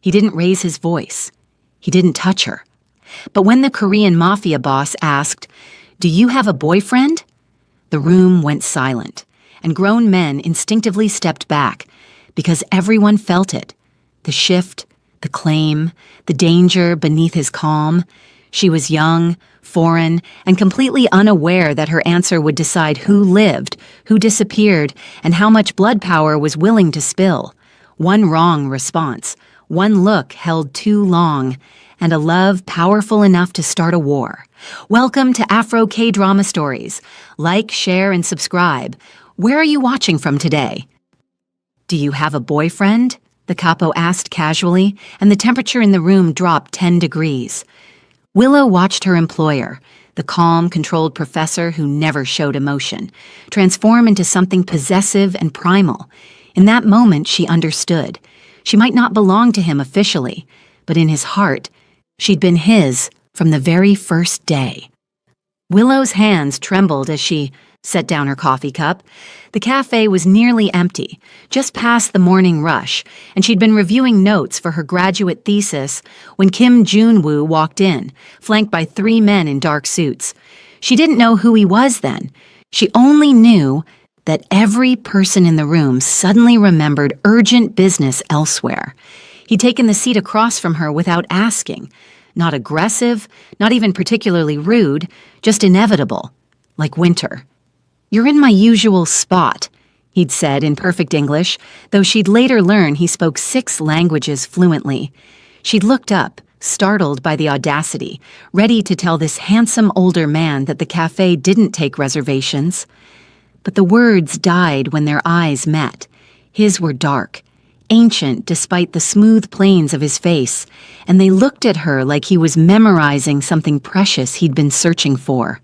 He didn't raise his voice. He didn't touch her. But when the Korean Mafia boss asked, "Do you have a boyfriend?" the room went silent, and grown men instinctively stepped back because everyone felt it. The shift, the claim, the danger beneath his calm. She was young, foreign, and completely unaware that her answer would decide who lived, who disappeared, and how much blood power was willing to spill. One wrong response, one look held too long, and a love powerful enough to start a war. Welcome to Afro K-Drama Stories. Like, share, and subscribe. Where are you watching from today? "Do you have a boyfriend?" the capo asked casually, and the temperature in the room dropped 10 degrees. Willow watched her employer, the calm, controlled professor who never showed emotion, transform into something possessive and primal. In that moment, she understood. She might not belong to him officially, but in his heart, she'd been his from the very first day. Willow's hands trembled as she set down her coffee cup. The cafe was nearly empty, just past the morning rush, and she'd been reviewing notes for her graduate thesis when Kim Jun-woo walked in, flanked by 3 men in dark suits. She didn't know who he was then. She only knew that every person in the room suddenly remembered urgent business elsewhere. He'd taken the seat across from her without asking. Not aggressive, not even particularly rude, just inevitable, like winter. "You're in my usual spot," he'd said in perfect English, though she'd later learn he spoke 6 languages fluently. She'd looked up, startled by the audacity, ready to tell this handsome older man that the cafe didn't take reservations. But the words died when their eyes met. His were dark, ancient despite the smooth planes of his face, and they looked at her like he was memorizing something precious he'd been searching for.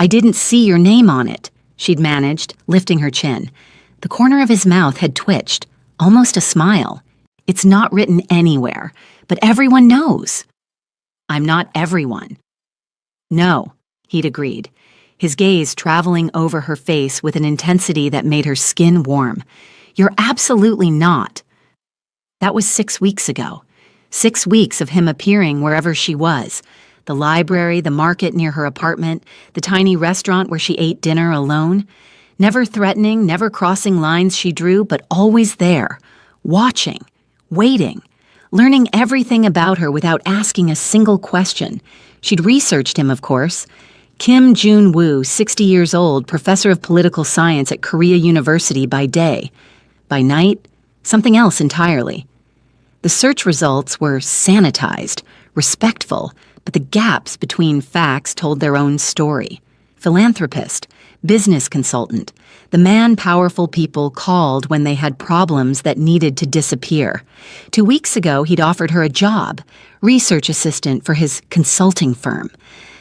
"I didn't see your name on it," she'd managed, lifting her chin. The corner of his mouth had twitched, almost a smile. "It's not written anywhere, but everyone knows." "I'm not everyone." "No," he'd agreed, his gaze traveling over her face with an intensity that made her skin warm. "You're absolutely not." That was 6 weeks ago. 6 weeks of him appearing wherever she was. The library, the market near her apartment, the tiny restaurant where she ate dinner alone. Never threatening, never crossing lines she drew, but always there, watching, waiting, learning everything about her without asking a single question. She'd researched him, of course. Kim Jun-woo, 60 years old, professor of political science at Korea University by day. By night, something else entirely. The search results were sanitized, respectful, but the gaps between facts told their own story. Philanthropist, business consultant, the man powerful people called when they had problems that needed to disappear. 2 weeks ago, he'd offered her a job, research assistant for his consulting firm.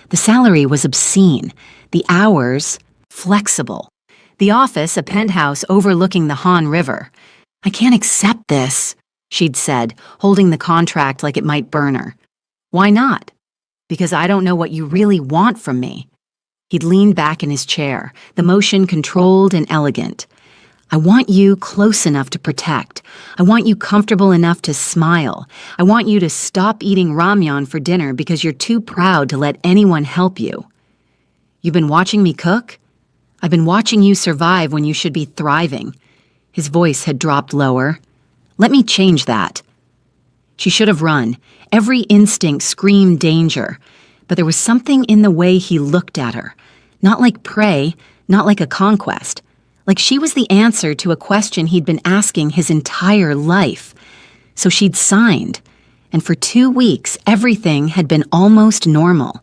The salary was obscene, the hours flexible. The office, a penthouse overlooking the Han River. "I can't accept this," she'd said, holding the contract like it might burn her. "Why not?" "Because I don't know what you really want from me." He'd leaned back in his chair, the motion controlled and elegant. "I want you close enough to protect. I want you comfortable enough to smile. I want you to stop eating ramyeon for dinner because you're too proud to let anyone help you." "You've been watching me cook? I've been watching you survive when you should be thriving." His voice had dropped lower. "Let me change that." She should have run. Every instinct screamed danger. But there was something in the way he looked at her. Not like prey, not like a conquest. Like she was the answer to a question he'd been asking his entire life. So she'd signed. And for 2 weeks, everything had been almost normal.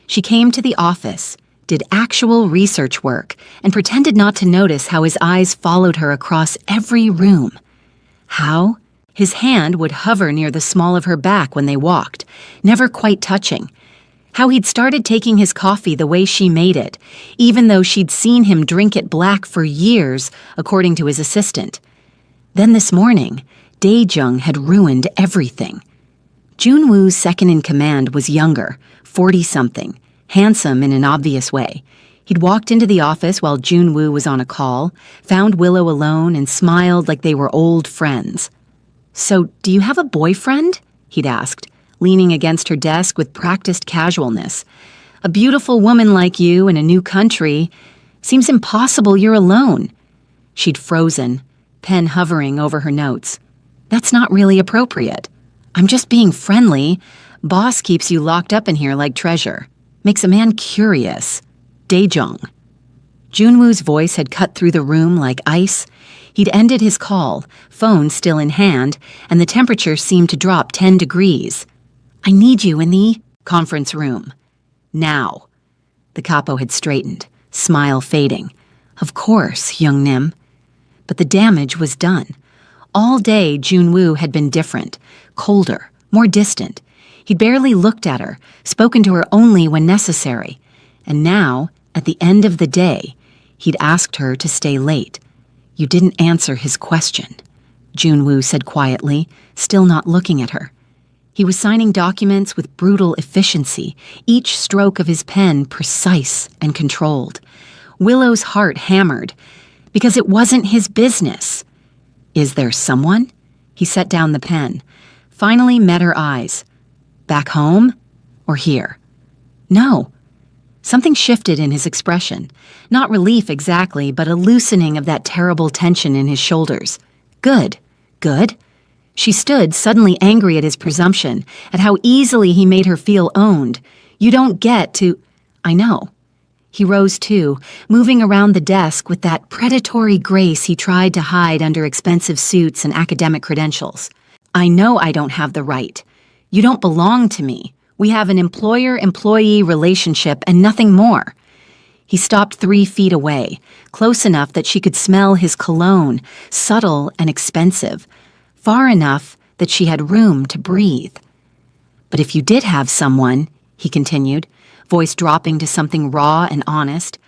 She came to the office, did actual research work, and pretended not to notice how his eyes followed her across every room. How? His hand would hover near the small of her back when they walked, never quite touching. How he'd started taking his coffee the way she made it, even though she'd seen him drink it black for years, according to his assistant. Then this morning, Dae-jung had ruined everything. Jun-woo's second-in-command was younger, 40-something, handsome in an obvious way. He'd walked into the office while Jun-woo was on a call, found Willow alone, and smiled like they were old friends. "So, do you have a boyfriend?" he'd asked, leaning against her desk with practiced casualness. "A beautiful woman like you in a new country. Seems impossible you're alone." She'd frozen, pen hovering over her notes. "That's not really appropriate. I'm just being friendly. Boss keeps you locked up in here like treasure. Makes a man curious." Daejong. Junwoo's voice had cut through the room like ice. He'd ended his call, phone still in hand, and the temperature seemed to drop 10 degrees. "I need you in the conference room. Now." The capo had straightened, smile fading. "Of course, young Nim." But the damage was done. All day, Junwoo had been different, colder, more distant. He'd barely looked at her, spoken to her only when necessary. And now, at the end of the day, he'd asked her to stay late. "You didn't answer his question," Junwoo said quietly, still not looking at her. He was signing documents with brutal efficiency, each stroke of his pen precise and controlled. Willow's heart hammered, because it wasn't his business. "Is there someone?" He set down the pen, finally met her eyes. "Back home? Or here?" "No." Something shifted in his expression. Not relief exactly, but a loosening of that terrible tension in his shoulders. "Good. Good." She stood, suddenly angry at his presumption, at how easily he made her feel owned. "You don't get to—" "I know." He rose too, moving around the desk with that predatory grace he tried to hide under expensive suits and academic credentials. "I know I don't have the right. You don't belong to me. We have an employer-employee relationship and nothing more." He stopped 3 feet away, close enough that she could smell his cologne, subtle and expensive, far enough that she had room to breathe. "But if you did have someone," he continued, voice dropping to something raw and honest,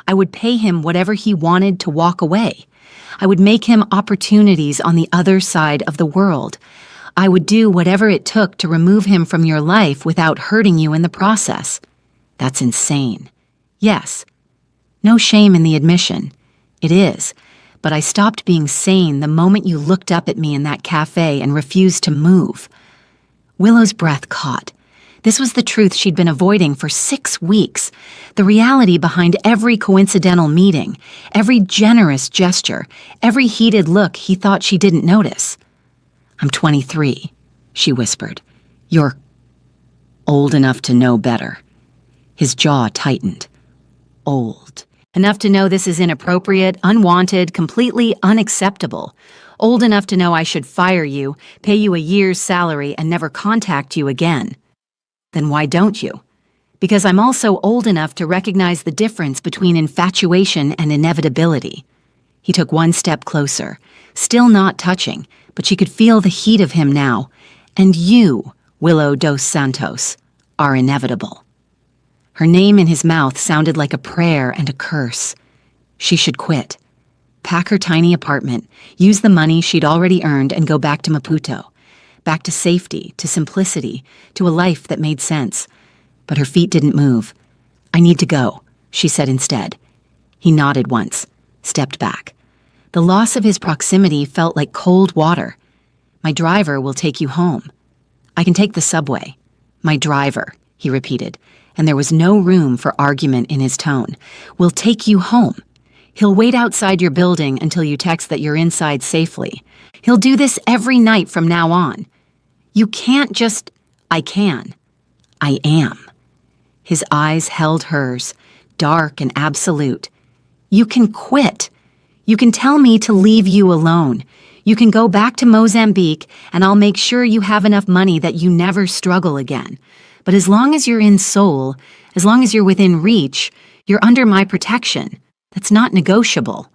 "I would pay him whatever he wanted to walk away. I would make him opportunities on the other side of the world. I would do whatever it took to remove him from your life without hurting you in the process." "That's insane." "Yes. No shame in the admission. It is. But I stopped being sane the moment you looked up at me in that cafe and refused to move." Willow's breath caught. This was the truth she'd been avoiding for 6 weeks, the reality behind every coincidental meeting, every generous gesture, every heated look he thought she didn't notice. "I'm 23, she whispered. "You're old enough to know better." His jaw tightened. Old. Enough to know this is inappropriate, unwanted, completely unacceptable. Old enough to know I should fire you, pay you a year's salary, and never contact you again. "Then why don't you?" "Because I'm also old enough to recognize the difference between infatuation and inevitability." He took 1 step closer, still not touching, but she could feel the heat of him now. "And you, Willow dos Santos, are inevitable." Her name in his mouth sounded like a prayer and a curse. She should quit. Pack her tiny apartment, use the money she'd already earned, and go back to Maputo. Back to safety, to simplicity, to a life that made sense. But her feet didn't move. "I need to go," she said instead. He nodded once, stepped back. The loss of his proximity felt like cold water. "My driver will take you home." "I can take the subway." "My driver," he repeated, and there was no room for argument in his tone. "Will take you home. He'll wait outside your building until you text that you're inside safely. He'll do this every night from now on. You can't just—" "I can. I am." His eyes held hers, dark and absolute. "You can quit. You can tell me to leave you alone. You can go back to Mozambique, and I'll make sure you have enough money that you never struggle again. But as long as you're in Seoul, as long as you're within reach, you're under my protection. That's not negotiable."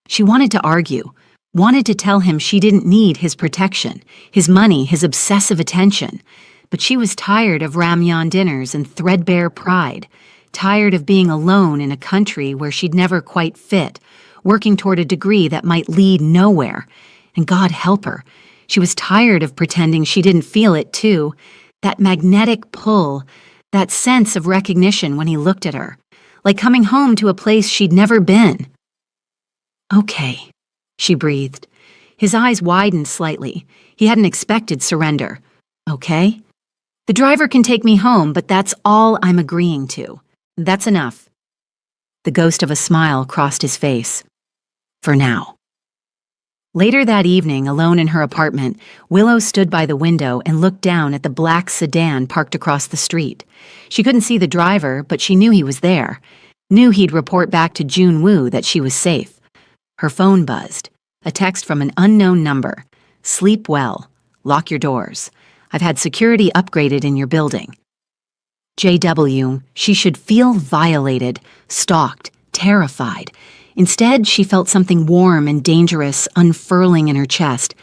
She wanted to argue, wanted to tell him she didn't need his protection, his money, his obsessive attention. But she was tired of ramyeon dinners and threadbare pride, tired of being alone in a country where she'd never quite fit, working toward a degree that might lead nowhere. And God help her, she was tired of pretending she didn't feel it too, that magnetic pull, that sense of recognition when he looked at her, like coming home to a place she'd never been. "Okay," she breathed. His eyes widened slightly. He hadn't expected surrender. Okay. The driver can take me home, but that's all I'm agreeing to. That's enough. The ghost of a smile crossed his face. For now. Later that evening, alone in her apartment, Willow stood by the window and looked down at the black sedan parked across the street. She couldn't see the driver, but she knew he was there. Knew he'd report back to June Woo that she was safe. Her phone buzzed. A text from an unknown number. Sleep well. Lock your doors. I've had security upgraded in your building. JW, she should feel violated, stalked, terrified. Instead, she felt something warm and dangerous unfurling in her chest.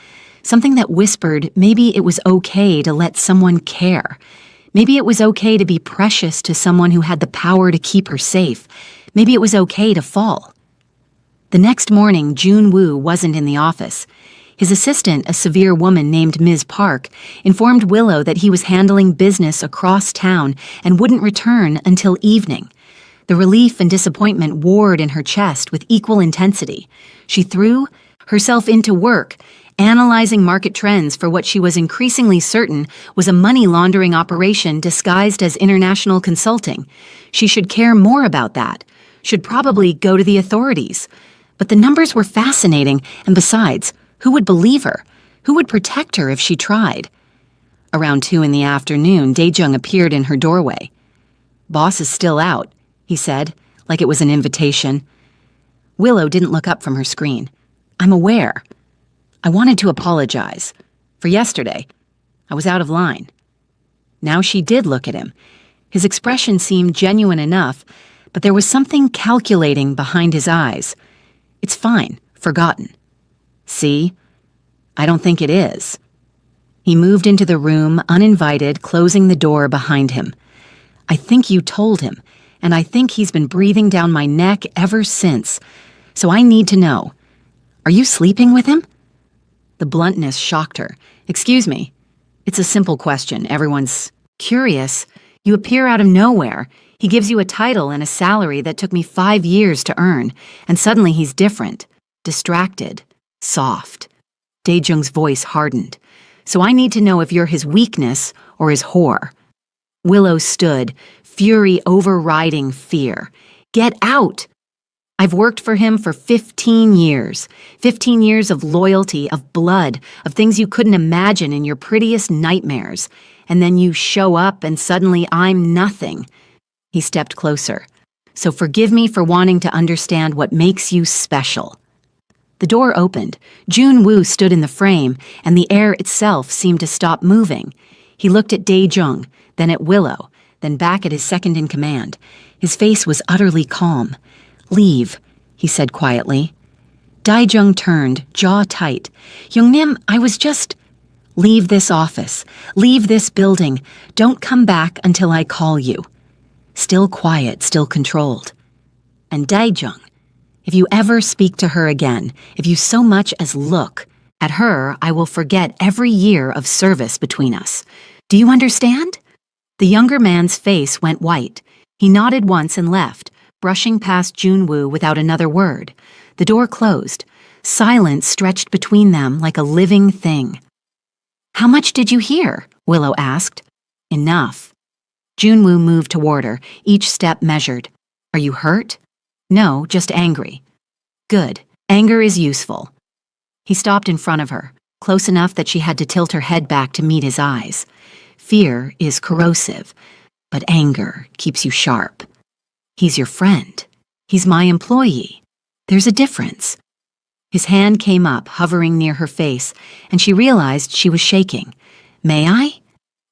Something that whispered maybe it was okay to let someone care. Maybe it was okay to be precious to someone who had the power to keep her safe. Maybe it was okay to fall. The next morning, June Woo wasn't in the office. His assistant, a severe woman named Ms. Park, informed Willow that he was handling business across town and wouldn't return until evening. The relief and disappointment warred in her chest with equal intensity. She threw herself into work, analyzing market trends for what she was increasingly certain was a money laundering operation disguised as international consulting. She should care more about that, should probably go to the authorities. But the numbers were fascinating, and besides, who would believe her? Who would protect her if she tried? Around 2 in the afternoon, Dae-jung appeared in her doorway. "Boss is still out," he said, like it was an invitation. Willow didn't look up from her screen. "I'm aware. I wanted to apologize. For yesterday. I was out of line." Now she did look at him. His expression seemed genuine enough, but there was something calculating behind his eyes. "It's fine. Forgotten." "See? I don't think it is." He moved into the room, uninvited, closing the door behind him. "I think you told him, and I think he's been breathing down my neck ever since. So I need to know. Are you sleeping with him?" The bluntness shocked her. "Excuse me. It's a simple question. Everyone's curious. You appear out of nowhere. He gives you a title and a salary that took me 5 years to earn, and suddenly he's different, distracted, soft." Dae-jung's voice hardened. "So I need to know if you're his weakness or his whore." Willow stood, fury overriding fear. "Get out! I've worked for him for 15 years. 15 years of loyalty, of blood, of things you couldn't imagine in your prettiest nightmares. And then you show up and suddenly I'm nothing." He stepped closer. "So forgive me for wanting to understand what makes you special." The door opened. June Woo stood in the frame, and the air itself seemed to stop moving. He looked at Dae-jung, then at Willow, then back at his second-in-command. His face was utterly calm. "Leave," he said quietly. Dae-jung turned, jaw tight. "Youngnim, I was just—" "Leave this office. Leave this building. Don't come back until I call you." Still quiet, still controlled. "And Dae-jung, if you ever speak to her again, if you so much as look at her, I will forget every year of service between us. Do you understand?" The younger man's face went white. He nodded once and left, brushing past June Woo without another word. The door closed. Silence stretched between them like a living thing. "How much did you hear?" Willow asked. "Enough." June Woo moved toward her, each step measured. "Are you hurt?" "No, just angry." "Good. Anger is useful." He stopped in front of her, close enough that she had to tilt her head back to meet his eyes. "Fear is corrosive, but anger keeps you sharp. He's your friend. He's my employee. There's a difference." His hand came up, hovering near her face, and she realized she was shaking. "May I?"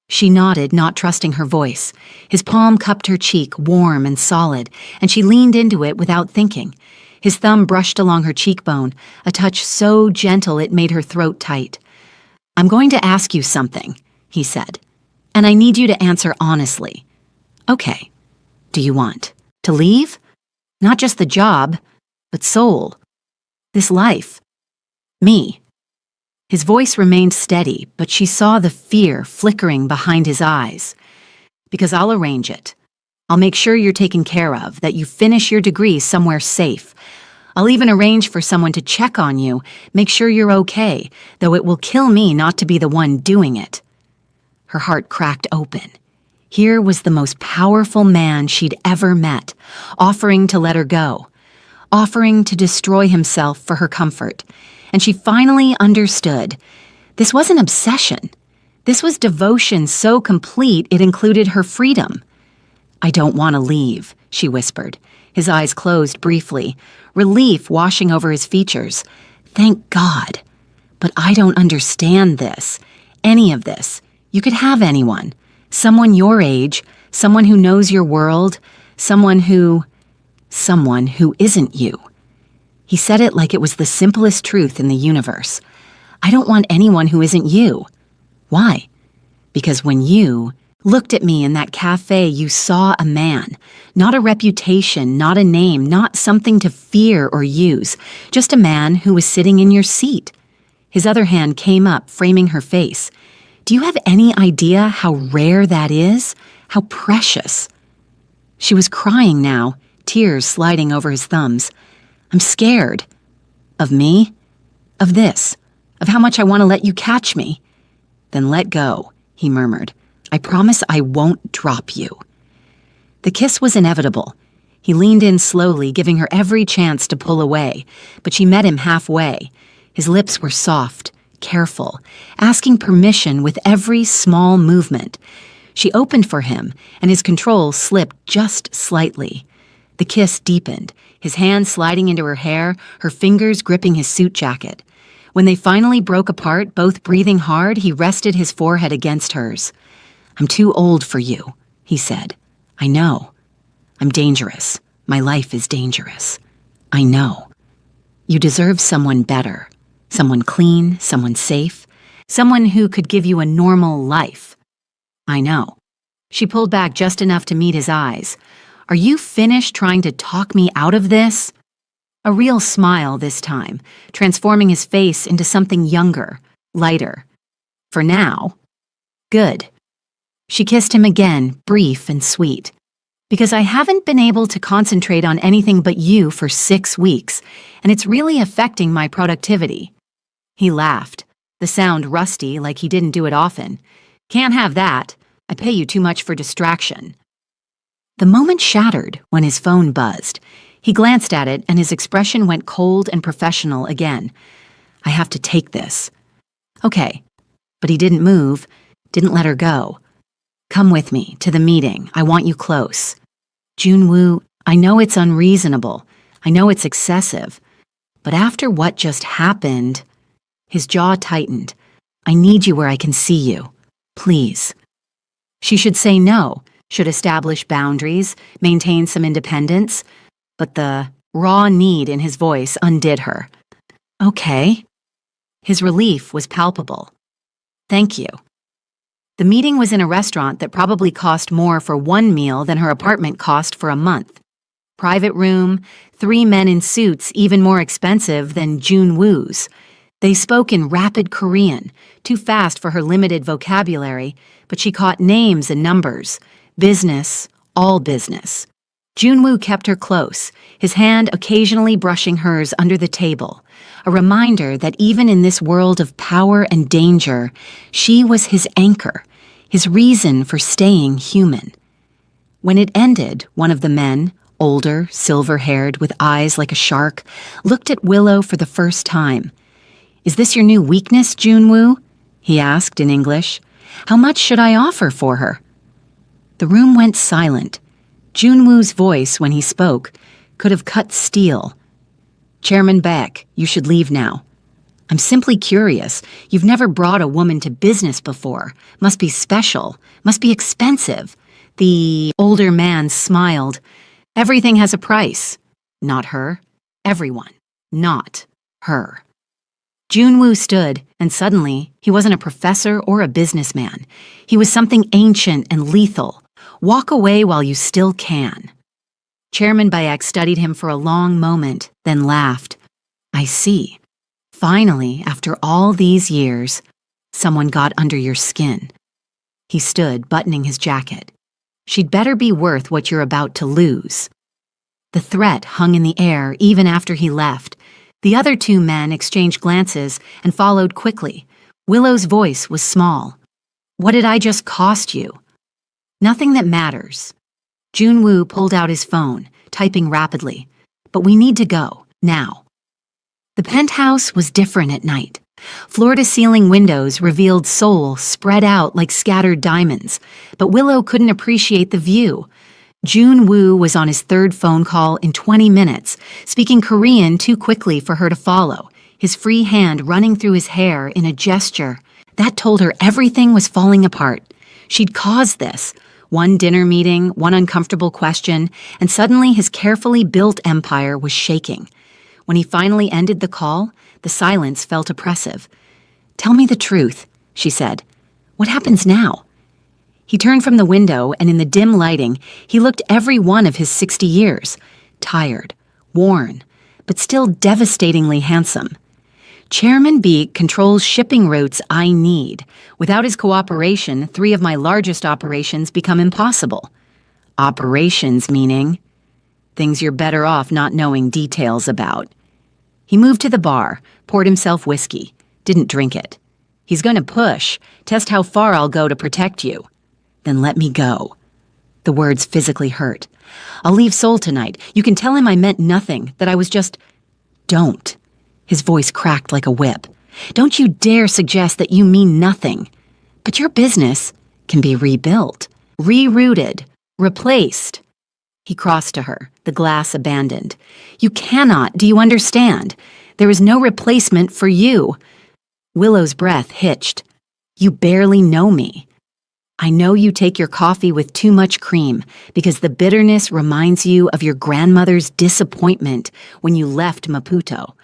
She nodded, not trusting her voice. His palm cupped her cheek, warm and solid, and she leaned into it without thinking. His thumb brushed along her cheekbone, a touch so gentle it made her throat tight. "I'm going to ask you something," he said, "and I need you to answer honestly." "Okay. Do you want to leave? Not just the job, but soul. This life. Me." His voice remained steady, but she saw the fear flickering behind his eyes. "Because I'll arrange it. I'll make sure you're taken care of, that you finish your degree somewhere safe. I'll even arrange for someone to check on you, make sure you're okay, though it will kill me not to be the one doing it." Her heart cracked open. Here was the most powerful man she'd ever met, offering to let her go, offering to destroy himself for her comfort. And she finally understood. This wasn't obsession. This was devotion so complete it included her freedom. "I don't want to leave," she whispered. His eyes closed briefly, relief washing over his features. "Thank God. But I don't understand this. Any of this. You could have anyone. Someone your age, someone who knows your world, someone who isn't you." He said it like it was the simplest truth in the universe. "I don't want anyone who isn't you." Why? Because when you looked at me in that cafe, you saw a man, not a reputation, not a name, not something to fear or use, just a man who was sitting in your seat. His other hand came up, framing her face. "Do you have any idea how rare that is? How precious?" She was crying now, tears sliding over his thumbs. "I'm scared." "Of me? Of this? Of how much I want to let you catch me?" "Then let go," he murmured. "I promise I won't drop you." The kiss was inevitable. He leaned in slowly, giving her every chance to pull away, but she met him halfway. His lips were soft, careful, asking permission with every small movement. She opened for him, and his control slipped just slightly. The kiss deepened, his hand sliding into her hair, her fingers gripping his suit jacket. When they finally broke apart, both breathing hard, he rested his forehead against hers. "I'm too old for you," he said. "I know. I'm dangerous. My life is dangerous. I know. You deserve someone better. Someone clean, someone safe, someone who could give you a normal life." "I know." She pulled back just enough to meet his eyes. "Are you finished trying to talk me out of this?" A real smile this time, transforming his face into something younger, lighter. "For now." "Good." She kissed him again, brief and sweet. "Because I haven't been able to concentrate on anything but you for 6 weeks, and it's really affecting my productivity." He laughed, the sound rusty like he didn't do it often. "Can't have that. I pay you too much for distraction." The moment shattered when his phone buzzed. He glanced at it and his expression went cold and professional again. "I have to take this." "Okay." But he didn't move, didn't let her go. "Come with me to the meeting. I want you close." "Junwoo, I know it's unreasonable. I know it's excessive. But after what just happened..." His jaw tightened. "I need you where I can see you. Please." She should say no, should establish boundaries, maintain some independence, but the raw need in his voice undid her. "Okay." His relief was palpable. "Thank you." The meeting was in a restaurant that probably cost more for one meal than her apartment cost for a month. Private room, 3 men in suits even more expensive than Junwoo's. They spoke in rapid Korean, too fast for her limited vocabulary, but she caught names and numbers. Business, all business. Junwoo kept her close, his hand occasionally brushing hers under the table, a reminder that even in this world of power and danger, she was his anchor, his reason for staying human. When it ended, one of the men, older, silver-haired, with eyes like a shark, looked at Willow for the first time. "Is this your new weakness, Junwoo?" he asked in English. "How much should I offer for her?" The room went silent. Junwoo's voice, when he spoke, could have cut steel. "Chairman Beck, you should leave now." "I'm simply curious. You've never brought a woman to business before. Must be special. Must be expensive." The older man smiled. "Everything has a price." "Not her. Everyone. Not her." Junwoo stood, and suddenly, he wasn't a professor or a businessman. He was something ancient and lethal. Walk away while you still can. Chairman Bayek studied him for a long moment, then laughed. "I see. Finally, after all these years, someone got under your skin." He stood, buttoning his jacket. "She'd better be worth what you're about to lose." The threat hung in the air even after he left. The other two men exchanged glances and followed quickly. Willow's voice was small. "What did I just cost you?" "Nothing that matters." Junwoo pulled out his phone, typing rapidly. "But we need to go, now." The penthouse was different at night. Floor-to-ceiling windows revealed Seoul spread out like scattered diamonds, but Willow couldn't appreciate the view. Junwoo was on his third phone call in 20 minutes, speaking Korean too quickly for her to follow, his free hand running through his hair in a gesture. That told her everything was falling apart. She'd caused this. One dinner meeting, one uncomfortable question, and suddenly his carefully built empire was shaking. When he finally ended the call, the silence felt oppressive. "Tell me the truth," she said. "What happens now?" He turned from the window, and in the dim lighting, he looked every one of his 60 years. Tired, worn, but still devastatingly handsome. "Chairman Beek controls shipping routes I need. Without his cooperation, 3 of my largest operations become impossible." Operations meaning things you're better off not knowing details about. He moved to the bar, poured himself whiskey, didn't drink it. "He's going to push, test how far I'll go to protect you." "Then let me go." The words physically hurt. "I'll leave Seoul tonight. You can tell him I meant nothing, that I was just—" "Don't." His voice cracked like a whip. "Don't you dare suggest that you mean nothing. But your business can be rebuilt, rerouted, replaced." He crossed to her, the glass abandoned. "You cannot, do you understand? There is no replacement for you." Willow's breath hitched. "You barely know me. I know you take your coffee with too much cream because the bitterness reminds you of your grandmother's disappointment when you left Maputo.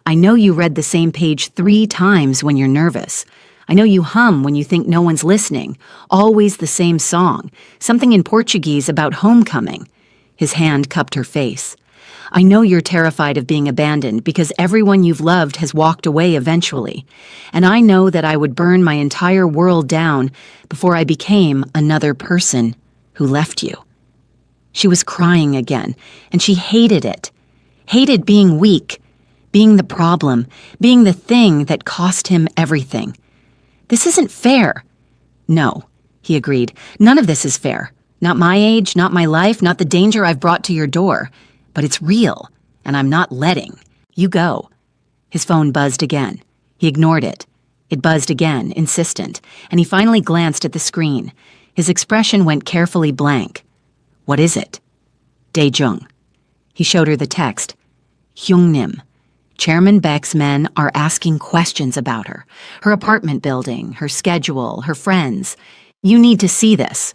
I know you read the same page 3 times when you're nervous. I know you hum when you think no one's listening, always the same song, something in Portuguese about homecoming." His hand cupped her face. "I know you're terrified of being abandoned because everyone you've loved has walked away eventually. And I know that I would burn my entire world down before I became another person who left you." She was crying again, and she hated it. Hated being weak, being the problem, being the thing that cost him everything. "This isn't fair." "No," he agreed. "None of this is fair. Not my age, not my life, not the danger I've brought to your door. But it's real, and I'm not letting. You go." His phone buzzed again. He ignored it. It buzzed again, insistent, and he finally glanced at the screen. His expression went carefully blank. "What is it?" "Daejung." He showed her the text. "Hyungnim. Chairman Beck's men are asking questions about her. Her apartment building, her schedule, her friends. You need to see this."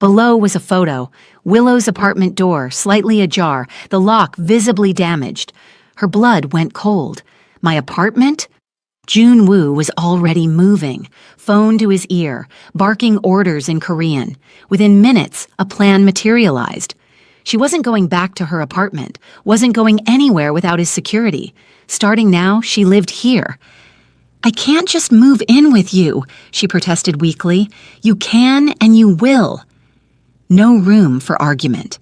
Below was a photo. Willow's apartment door, slightly ajar, the lock visibly damaged. Her blood went cold. My apartment? Junwoo was already moving, phone to his ear, barking orders in Korean. Within minutes, a plan materialized. She wasn't going back to her apartment, wasn't going anywhere without his security. Starting now, she lived here. "I can't just move in with you," she protested weakly. "You can and you will." No room for argument.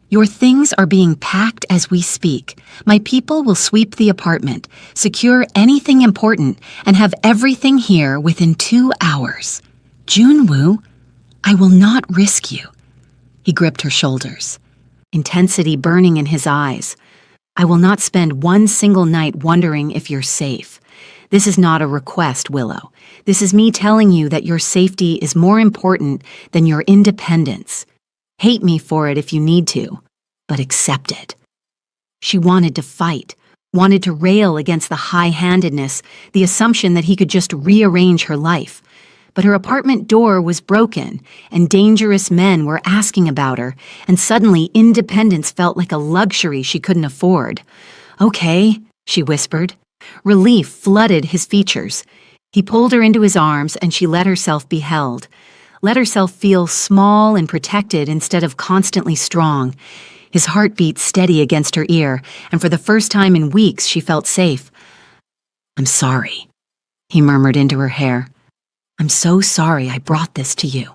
"Your things are being packed as we speak. My people will sweep the apartment, secure anything important, and have everything here within 2 hours. Junwoo, I will not risk you." He gripped her shoulders, intensity burning in his eyes. "I will not spend one single night wondering if you're safe. This is not a request, Willow. This is me telling you that your safety is more important than your independence. Hate me for it if you need to, but accept it." She wanted to fight, wanted to rail against the high-handedness, the assumption that he could just rearrange her life. But her apartment door was broken, and dangerous men were asking about her, and suddenly independence felt like a luxury she couldn't afford. "Okay," she whispered. Relief flooded his features. He pulled her into his arms, and she let herself be held. Let herself feel small and protected instead of constantly strong. His heart beat steady against her ear, and for the first time in weeks she felt safe. "I'm sorry," he murmured into her hair. "I'm so sorry I brought this to you."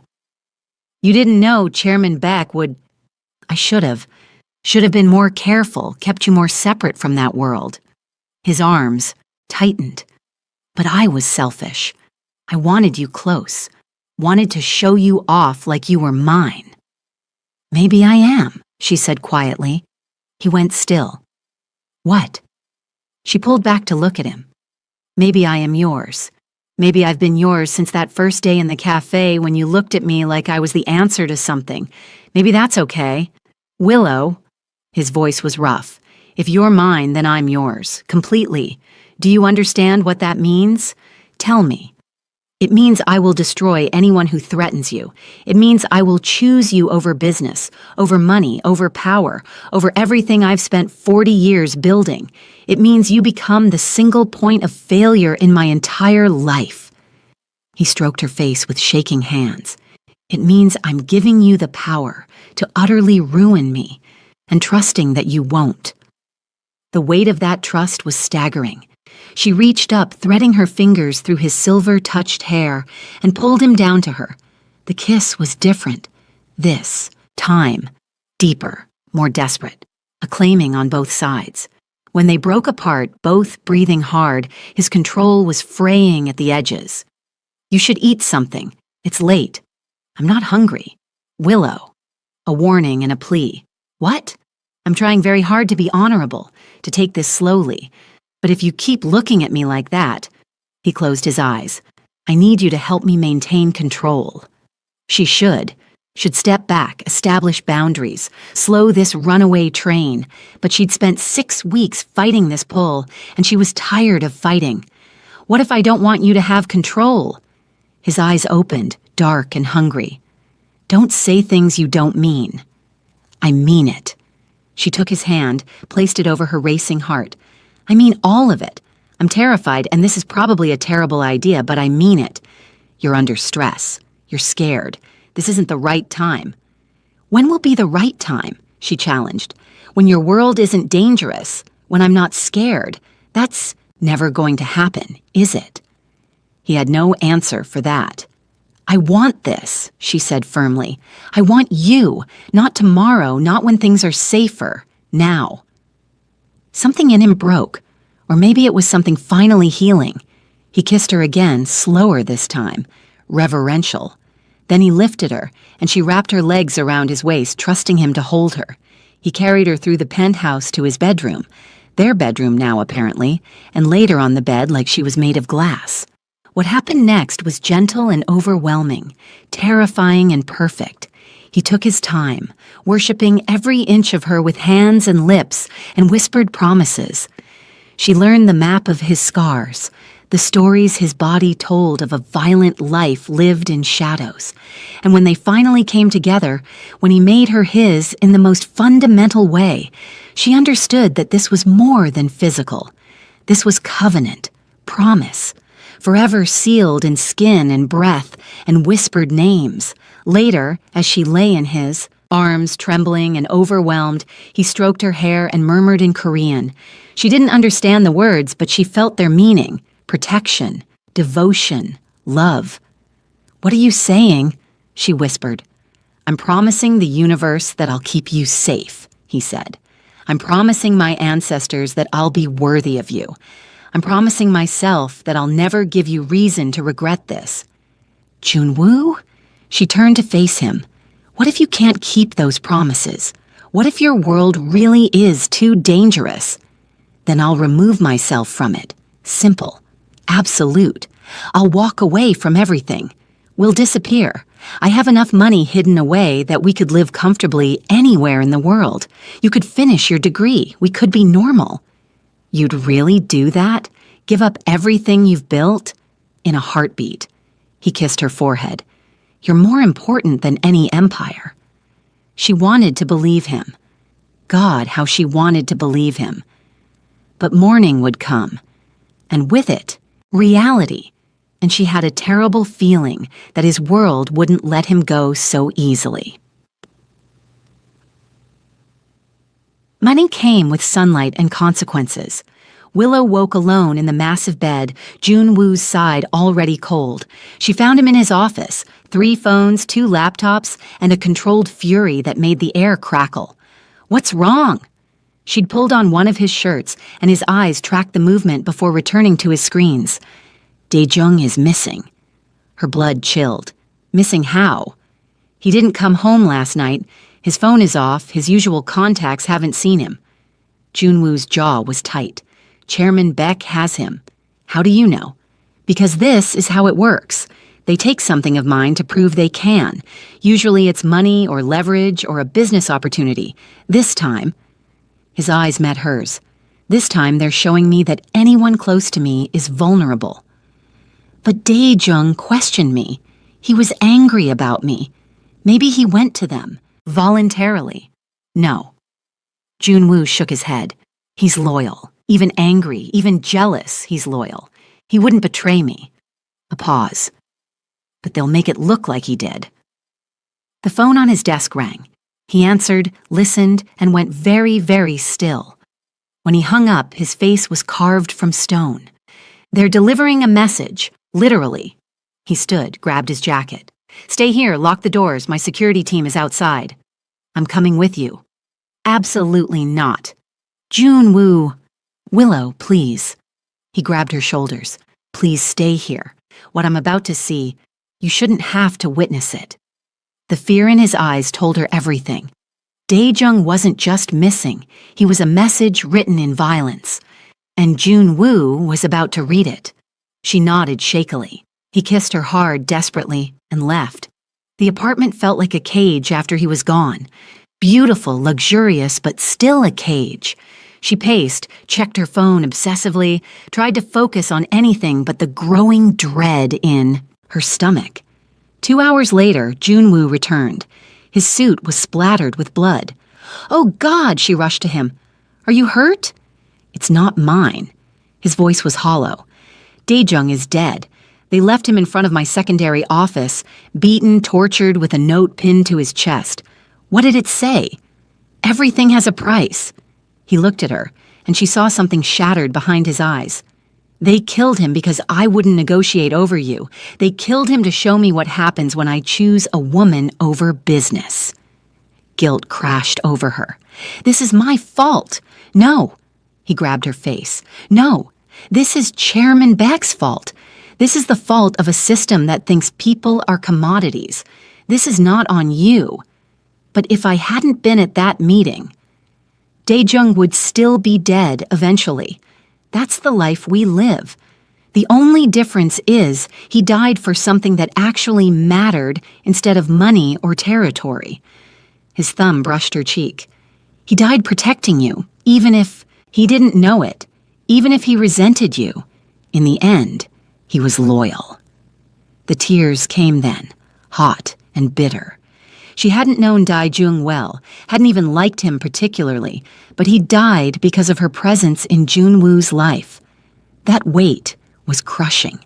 "You didn't know Chairman Beck would—" "I should have. Should have been more careful, kept you more separate from that world. His arms tightened. But I was selfish. I wanted you close, wanted to show you off like you were mine. Maybe I am, she said quietly. He went still. What? She pulled back to look at him. Maybe I am yours. Maybe I've been yours since that first day in the cafe when you looked at me like I was the answer to something. Maybe that's okay. Willow, his voice was rough. If you're mine, then I'm yours, completely. Do you understand what that means? Tell me. It means I will destroy anyone who threatens you. It means I will choose you over business, over money, over power, over everything I've spent 40 years building. It means you become the single point of failure in my entire life. He stroked her face with shaking hands. It means I'm giving you the power to utterly ruin me and trusting that you won't. The weight of that trust was staggering. She reached up, threading her fingers through his silver-touched hair, and pulled him down to her. The kiss was different. This time, deeper, more desperate, a claiming on both sides. When they broke apart, both breathing hard, his control was fraying at the edges. You should eat something. It's late. I'm not hungry. Willow. A warning and a plea. What? I'm trying very hard to be honorable, to take this slowly. But if you keep looking at me like that, he closed his eyes. I need you to help me maintain control. She should step back, establish boundaries, slow this runaway train. But she'd spent 6 weeks fighting this pull, and she was tired of fighting. What if I don't want you to have control? His eyes opened, dark and hungry. Don't say things you don't mean. I mean it. She took his hand, placed it over her racing heart. I mean all of it. I'm terrified, and this is probably a terrible idea, but I mean it. You're under stress. You're scared. This isn't the right time. When will be the right time? She challenged. When your world isn't dangerous, when I'm not scared. That's never going to happen, is it? He had no answer for that. I want this, she said firmly. I want you, not tomorrow, not when things are safer, now. Something in him broke, or maybe it was something finally healing. He kissed her again, slower this time, reverential. Then he lifted her, and she wrapped her legs around his waist, trusting him to hold her. He carried her through the penthouse to his bedroom, their bedroom now apparently, and laid her on the bed like she was made of glass. What happened next was gentle and overwhelming, terrifying and perfect. He took his time, worshiping every inch of her with hands and lips, and whispered promises. She learned the map of his scars, the stories his body told of a violent life lived in shadows. And when they finally came together, when he made her his in the most fundamental way, she understood that this was more than physical. This was covenant, promise, forever sealed in skin and breath and whispered names. Later, as she lay in his, arms trembling and overwhelmed, he stroked her hair and murmured in Korean. She didn't understand the words, but she felt their meaning. Protection, devotion, love. What are you saying? She whispered. I'm promising the universe that I'll keep you safe, he said. I'm promising my ancestors that I'll be worthy of you. I'm promising myself that I'll never give you reason to regret this. Junwoo? She turned to face him. What if you can't keep those promises? What if your world really is too dangerous? Then I'll remove myself from it. Simple. Absolute. I'll walk away from everything. We'll disappear. I have enough money hidden away that we could live comfortably anywhere in the world. You could finish your degree. We could be normal. You'd really do that? Give up everything you've built? In a heartbeat. He kissed her forehead. You're more important than any empire. She wanted to believe him. God, how she wanted to believe him. But morning would come, and with it, reality, and she had a terrible feeling that his world wouldn't let him go so easily. Money came with sunlight and consequences. Willow woke alone in the massive bed, Junwoo's side already cold. She found him in his office, 3 phones, 2 laptops, and a controlled fury that made the air crackle. What's wrong? She'd pulled on one of his shirts, and his eyes tracked the movement before returning to his screens. Dae-jung is missing. Her blood chilled. Missing how? He didn't come home last night. His phone is off. His usual contacts haven't seen him. Junwoo's jaw was tight. Chairman Beck has him. How do you know? Because this is how it works. They take something of mine to prove they can. Usually it's money or leverage or a business opportunity. This time, his eyes met hers. This time they're showing me that anyone close to me is vulnerable. But Dae-jung questioned me. He was angry about me. Maybe he went to them, voluntarily. No. Junwoo shook his head. He's loyal. Even angry, even jealous, he's loyal. He wouldn't betray me. A pause. But they'll make it look like he did. The phone on his desk rang. He answered, listened, and went very, very still. When he hung up, his face was carved from stone. They're delivering a message, literally. He stood, grabbed his jacket. Stay here, lock the doors, my security team is outside. I'm coming with you. Absolutely not. Junwoo. Willow, please. He grabbed her shoulders. Please stay here. What I'm about to see, you shouldn't have to witness it. The fear in his eyes told her everything. Dae-jung wasn't just missing. He was a message written in violence. And Junwoo was about to read it. She nodded shakily. He kissed her hard, desperately, and left. The apartment felt like a cage after he was gone. Beautiful, luxurious, but still a cage. She paced, checked her phone obsessively, tried to focus on anything but the growing dread in her stomach. 2 hours later, Junwoo returned. His suit was splattered with blood. Oh God, she rushed to him. Are you hurt? It's not mine. His voice was hollow. Dae-jung is dead. They left him in front of my secondary office, beaten, tortured, with a note pinned to his chest. What did it say? Everything has a price. He looked at her, and she saw something shattered behind his eyes. They killed him because I wouldn't negotiate over you. They killed him to show me what happens when I choose a woman over business. Guilt crashed over her. This is my fault. No. He grabbed her face. No. This is Chairman Beck's fault. This is the fault of a system that thinks people are commodities. This is not on you. But if I hadn't been at that meeting, Dae-jung would still be dead eventually. That's the life we live. The only difference is he died for something that actually mattered instead of money or territory. His thumb brushed her cheek. He died protecting you, even if he didn't know it, even if he resented you. In the end, he was loyal. The tears came then, hot and bitter. She hadn't known Dae-jung well, hadn't even liked him particularly, but he died because of her presence in Junwoo's life. That weight was crushing.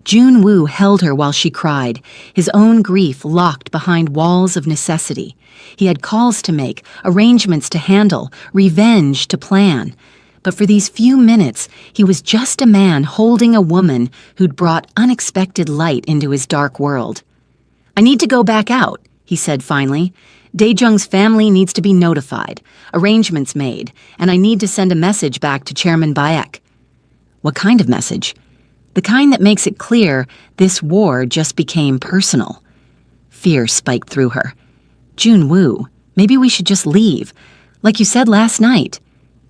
Junwoo held her while she cried, his own grief locked behind walls of necessity. He had calls to make, arrangements to handle, revenge to plan. But for these few minutes, he was just a man holding a woman who'd brought unexpected light into his dark world. I need to go back out, he said finally. Dae-jung's family needs to be notified, arrangements made, and I need to send a message back to Chairman Baek. What kind of message? The kind that makes it clear this war just became personal. Fear spiked through her. Junwoo, maybe we should just leave. Like you said last night.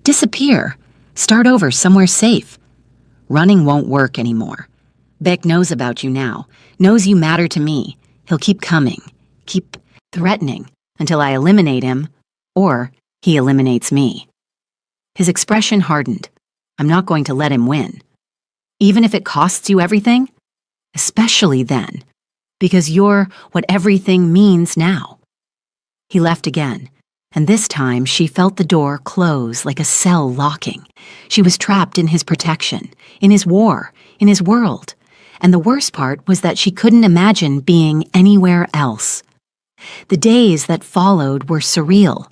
Disappear. Start over somewhere safe. Running won't work anymore. Baek knows about you now, knows you matter to me. He'll keep coming, keep threatening, until I eliminate him, or he eliminates me. His expression hardened. I'm not going to let him win. Even if it costs you everything? Especially then, because you're what everything means now. He left again, and this time she felt the door close like a cell locking. She was trapped in his protection, in his war, in his world. And the worst part was that she couldn't imagine being anywhere else. The days that followed were surreal.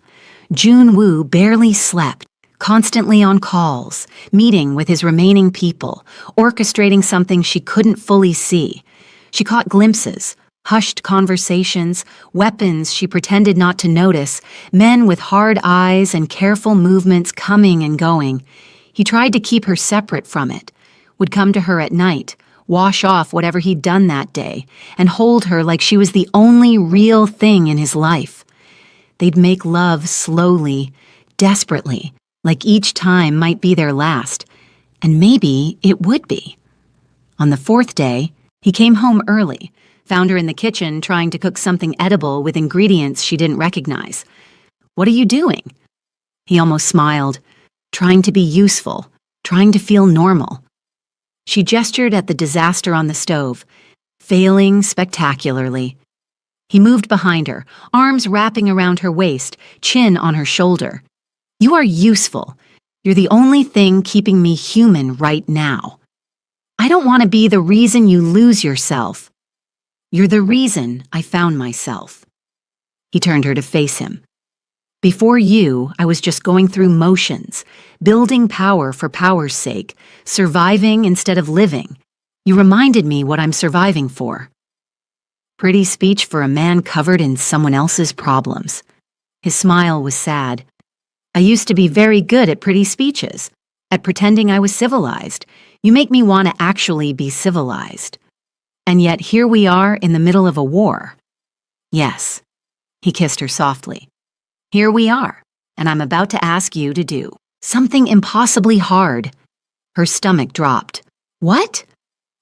Junwoo barely slept, constantly on calls, meeting with his remaining people, orchestrating something she couldn't fully see. She caught glimpses, Hushed conversations, weapons she pretended not to notice, men with hard eyes and careful movements coming and going. He tried to keep her separate from it, would come to her at night, wash off whatever he'd done that day, and hold her like she was the only real thing in his life. They'd make love slowly, desperately, like each time might be their last, and maybe it would be. On the fourth day, he came home early, found her in the kitchen trying to cook something edible with ingredients she didn't recognize. "What are you doing?" He almost smiled, trying to be useful, trying to feel normal. She gestured at the disaster on the stove, failing spectacularly. He moved behind her, arms wrapping around her waist, chin on her shoulder. "You are useful. You're the only thing keeping me human right now. I don't want to be the reason you lose yourself. You're the reason I found myself." He turned her to face him. "Before you, I was just going through motions, building power for power's sake, surviving instead of living. You reminded me what I'm surviving for." Pretty speech for a man covered in someone else's problems. His smile was sad. "I used to be very good at pretty speeches, at pretending I was civilized. You make me want to actually be civilized. And yet here we are in the middle of a war." "Yes." He kissed her softly. "Here we are, and I'm about to ask you to do something impossibly hard." Her stomach dropped. "What?"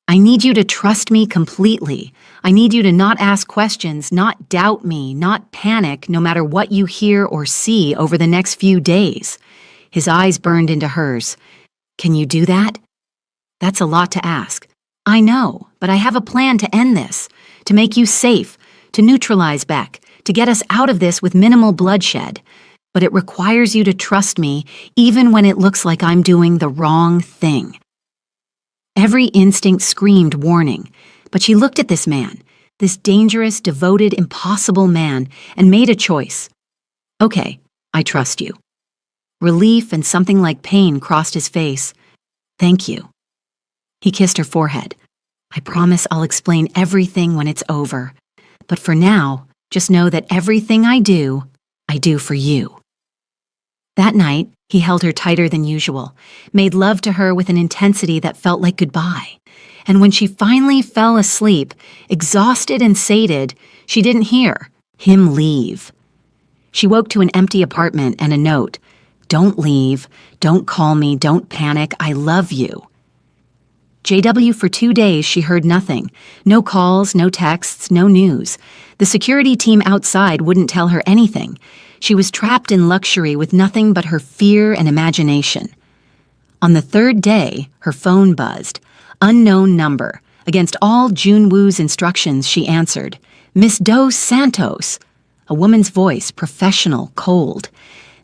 "I need you to trust me completely. I need you to not ask questions, not doubt me, not panic no matter what you hear or see over the next few days." His eyes burned into hers. "Can you do that?" "That's a lot to ask." "I know, but I have a plan to end this, to make you safe, to neutralize Beck, to get us out of this with minimal bloodshed. But it requires you to trust me even when it looks like I'm doing the wrong thing." Every instinct screamed warning, but she looked at this man, this dangerous, devoted, impossible man, and made a choice. "Okay, I trust you." Relief and something like pain crossed his face. "Thank you." He kissed her forehead. "I promise I'll explain everything when it's over. But for now, just know that everything I do for you." That night, he held her tighter than usual, made love to her with an intensity that felt like goodbye. And when she finally fell asleep, exhausted and sated, she didn't hear him leave. She woke to an empty apartment and a note. "Don't leave. Don't call me. Don't panic. I love you." JW for 2 days she heard nothing. No calls, no texts, no news. The security team outside wouldn't tell her anything. She was trapped in luxury with nothing but her fear and imagination. On the third day, her phone buzzed. Unknown number. Against all Junwoo's instructions, she answered. "Miss Dos Santos." A woman's voice, professional, cold.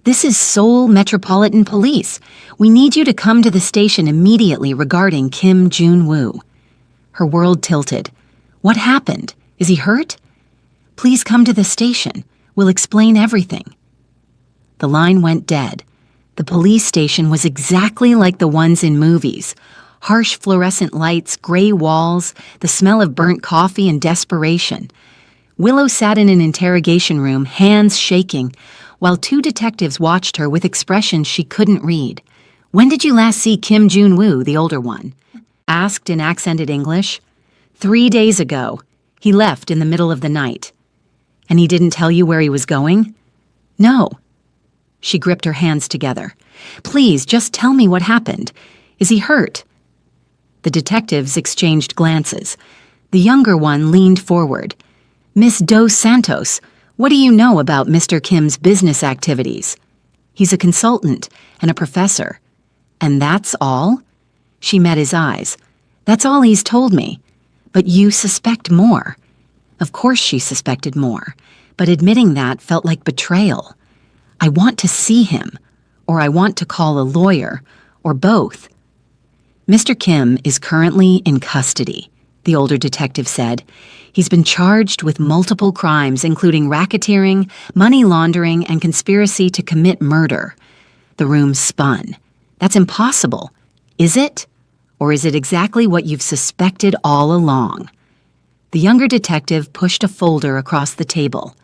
"This is Seoul Metropolitan Police. We need you to come to the station immediately regarding Kim Junwoo." Her world tilted. "What happened? Is he hurt?" "Please come to the station. We'll explain everything." The line went dead. The police station was exactly like the ones in movies. Harsh fluorescent lights, gray walls, the smell of burnt coffee and desperation. Willow sat in an interrogation room, hands shaking, while 2 detectives watched her with expressions she couldn't read. "When did you last see Kim Junwoo, the older one?" asked in accented English. 3 days ago. He left in the middle of the night." "And he didn't tell you where he was going?" "No." She gripped her hands together. "Please, just tell me what happened. Is he hurt?" The detectives exchanged glances. The younger one leaned forward. "Miss Dos Santos, what do you know about Mr. Kim's business activities?" "He's a consultant and a professor." "And that's all?" She met his eyes. "That's all he's told me. But you suspect more." Of course she suspected more, but admitting that felt like betrayal. "I want to see him, or I want to call a lawyer, or both." "Mr. Kim is currently in custody," the older detective said. "He's been charged with multiple crimes, including racketeering, money laundering, and conspiracy to commit murder." The room spun. "That's impossible. Is it? Or is it exactly what you've suspected all along?" The younger detective pushed a folder across the table.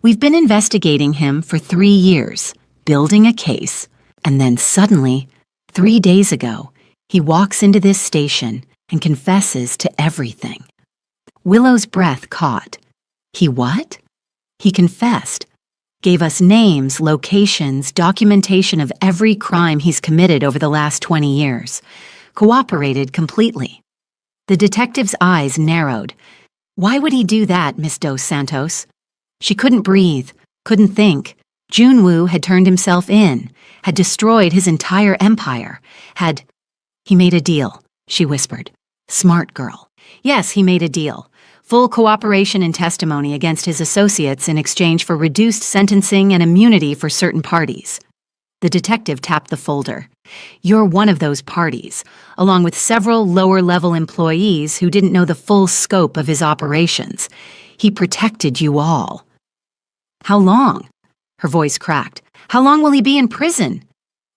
We've been investigating him for 3 years, building a case, and then suddenly, 3 days ago, he walks into this station and confesses to everything. Willow's breath caught. He what? He confessed. Gave us names, locations, documentation of every crime he's committed over the last 20 years. Cooperated completely. The detective's eyes narrowed. Why would he do that, Miss Dos Santos? She couldn't breathe, couldn't think. Junwoo had turned himself in, had destroyed his entire empire, He made a deal, she whispered. Smart girl. Yes, he made a deal. Full cooperation and testimony against his associates in exchange for reduced sentencing and immunity for certain parties. The detective tapped the folder. You're one of those parties, along with several lower-level employees who didn't know the full scope of his operations. He protected you all. How long? Her voice cracked. How long will he be in prison?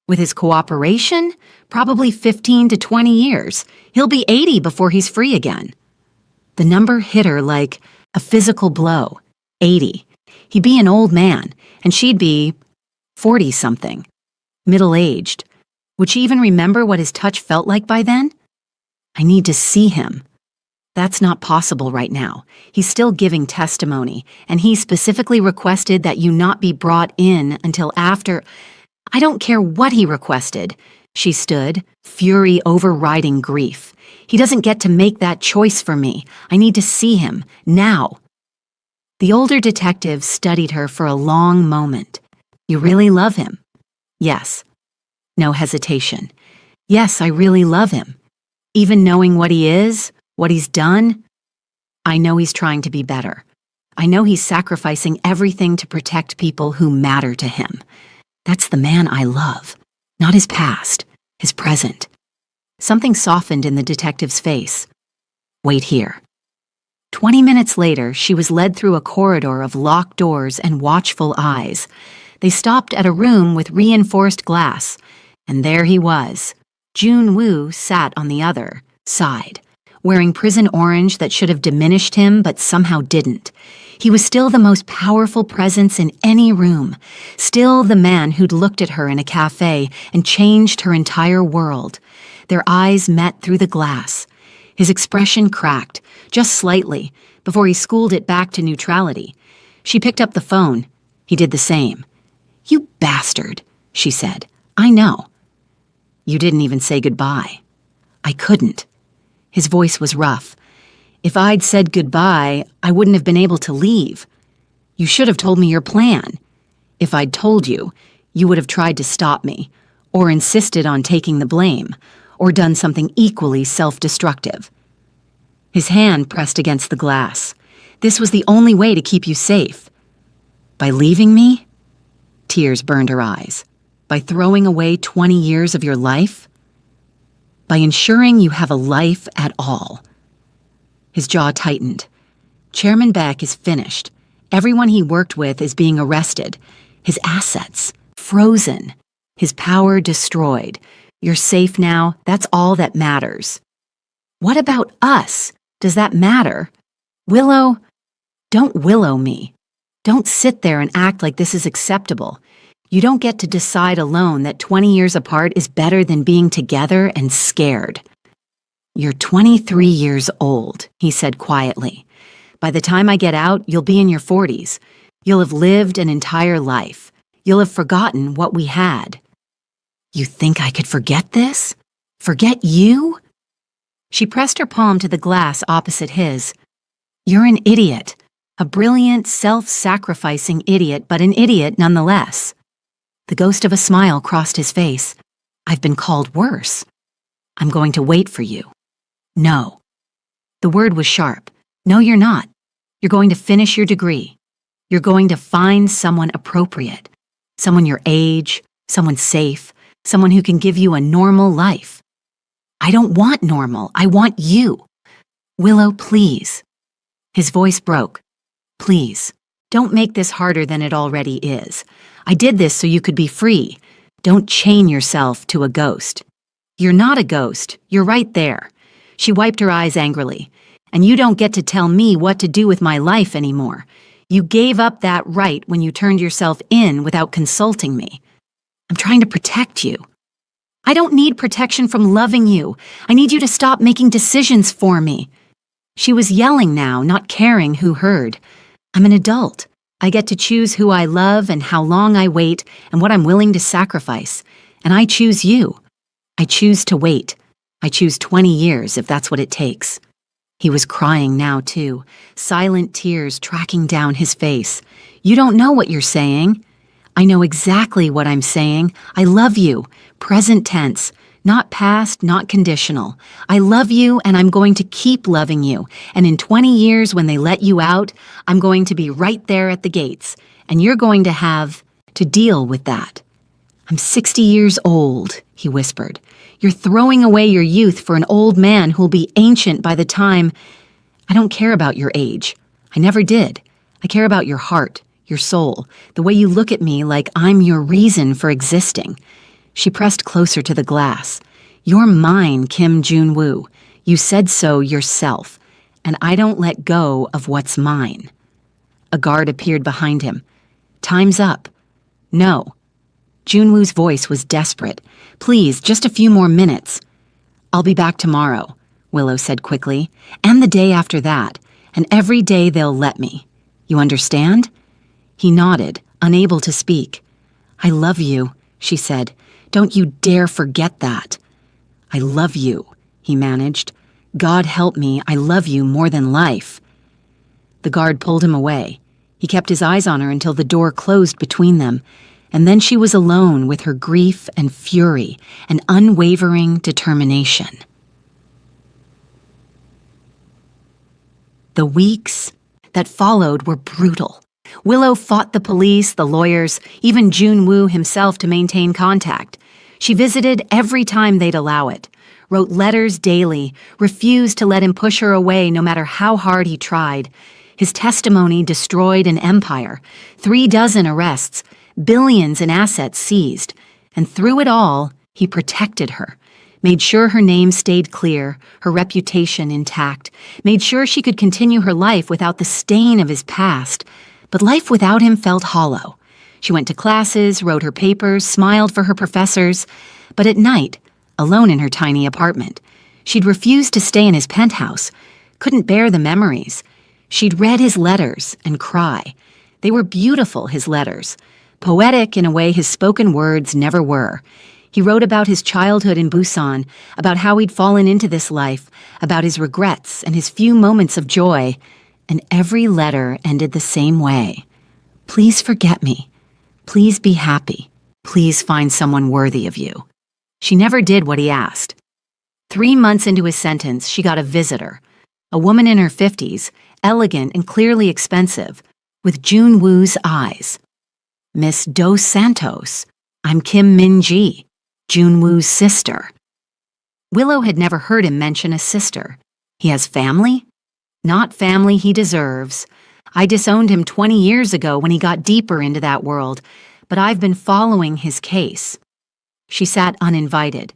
With his cooperation? Probably 15 to 20 years. He'll be 80 before he's free again. The number hit her like a physical blow. 80. He'd be an old man, and she'd be 40-something. Middle-aged. Would she even remember what his touch felt like by then? I need to see him. That's not possible right now. He's still giving testimony, and he specifically requested that you not be brought in until after. I don't care what he requested. She stood, fury overriding grief. He doesn't get to make that choice for me. I need to see him, now. The older detective studied her for a long moment. You really love him? Yes. No hesitation. Yes, I really love him. Even knowing what he is, what he's done, I know he's trying to be better. I know he's sacrificing everything to protect people who matter to him. That's the man I love, not his past, his present. Something softened in the detective's face. Wait here. 20 minutes later, she was led through a corridor of locked doors and watchful eyes. They stopped at a room with reinforced glass, and there he was. Junwoo sat on the other side, wearing prison orange that should have diminished him but somehow didn't. He was still the most powerful presence in any room, still the man who'd looked at her in a cafe and changed her entire world. Their eyes met through the glass. His expression cracked, just slightly, before he schooled it back to neutrality. She picked up the phone. He did the same. You bastard, she said. I know. You didn't even say goodbye. I couldn't. His voice was rough. If I'd said goodbye, I wouldn't have been able to leave. You should have told me your plan. If I'd told you, you would have tried to stop me, or insisted on taking the blame, or done something equally self-destructive. His hand pressed against the glass. This was the only way to keep you safe. By leaving me? Tears burned her eyes. By throwing away 20 years of your life? By ensuring you have a life at all. His jaw tightened. Chairman Beck is finished. Everyone he worked with is being arrested. His assets, frozen. His power destroyed. You're safe now. That's all that matters. What about us? Does that matter? Willow, don't willow me. Don't sit there and act like this is acceptable. You don't get to decide alone that 20 years apart is better than being together and scared. You're 23 years old, he said quietly. By the time I get out, you'll be in your 40s. You'll have lived an entire life. You'll have forgotten what we had. You think I could forget this? Forget you? She pressed her palm to the glass opposite his. You're an idiot. A brilliant, self-sacrificing idiot, but an idiot nonetheless. The ghost of a smile crossed his face. I've been called worse. I'm going to wait for you. No. The word was sharp. No, you're not. You're going to finish your degree. You're going to find someone appropriate. Someone your age, someone safe, someone who can give you a normal life. I don't want normal. I want you. Willow, please. His voice broke. Please, don't make this harder than it already is. I did this so you could be free. Don't chain yourself to a ghost. You're not a ghost. You're right there. She wiped her eyes angrily. And you don't get to tell me what to do with my life anymore. You gave up that right when you turned yourself in without consulting me. I'm trying to protect you. I don't need protection from loving you. I need you to stop making decisions for me. She was yelling now, not caring who heard. I'm an adult. I get to choose who I love and how long I wait and what I'm willing to sacrifice. And I choose you. I choose to wait. I choose 20 years if that's what it takes. He was crying now, too, silent tears tracking down his face. You don't know what you're saying. I know exactly what I'm saying. I love you. Present tense. Not past, not conditional. I love you and I'm going to keep loving you. And in 20 years when they let you out, I'm going to be right there at the gates. And you're going to have to deal with that. I'm 60 years old, he whispered. You're throwing away your youth for an old man who'll be ancient by the time... I don't care about your age. I never did. I care about your heart, your soul, the way you look at me like I'm your reason for existing. She pressed closer to the glass. You're mine, Kim Jun-woo. You said so yourself, and I don't let go of what's mine. A guard appeared behind him. Time's up. No. Jun-woo's voice was desperate. Please, just a few more minutes. I'll be back tomorrow, Willow said quickly, and the day after that, and every day they'll let me. You understand? He nodded, unable to speak. I love you, she said. Don't you dare forget that. I love you, he managed. God help me, I love you more than life. The guard pulled him away. He kept his eyes on her until the door closed between them, and then she was alone with her grief and fury and unwavering determination. The weeks that followed were brutal. Willow fought the police, the lawyers, even Jun-woo himself to maintain contact. She visited every time they'd allow it, wrote letters daily, refused to let him push her away no matter how hard he tried. His testimony destroyed an empire, 36 arrests, billions in assets seized, and through it all, he protected her, made sure her name stayed clear, her reputation intact, made sure she could continue her life without the stain of his past. But life without him felt hollow. She went to classes, wrote her papers, smiled for her professors, but at night, alone in her tiny apartment, she'd refused to stay in his penthouse, couldn't bear the memories. She'd read his letters and cry. They were beautiful, his letters. Poetic in a way his spoken words never were. He wrote about his childhood in Busan, about how he'd fallen into this life, about his regrets and his few moments of joy, and every letter ended the same way. Please forget me. Please be happy. Please find someone worthy of you. She never did what he asked. 3 months into his sentence, she got a visitor, a woman in her 50s, elegant and clearly expensive, with Jun-woo's eyes. Miss Dos Santos, I'm Kim Min-ji, Jun-woo's sister. Willow had never heard him mention a sister. He has family? Not family he deserves. I disowned him 20 years ago when he got deeper into that world, but I've been following his case. She sat uninvited,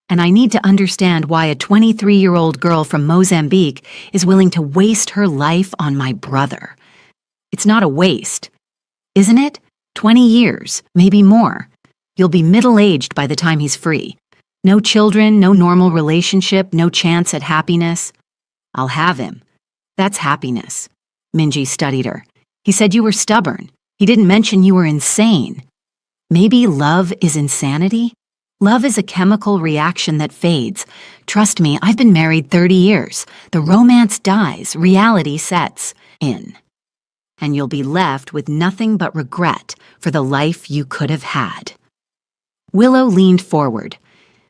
and I need to understand why a 23-year-old girl from Mozambique is willing to waste her life on my brother. It's not a waste, isn't it? 20 years, maybe more. You'll be middle-aged by the time he's free. No children, no normal relationship, no chance at happiness. I'll have him. That's happiness. Minji studied her. He said you were stubborn. He didn't mention you were insane. Maybe love is insanity? Love is a chemical reaction that fades. Trust me, I've been married 30 years. The romance dies, reality sets in. And you'll be left with nothing but regret for the life you could have had. Willow leaned forward.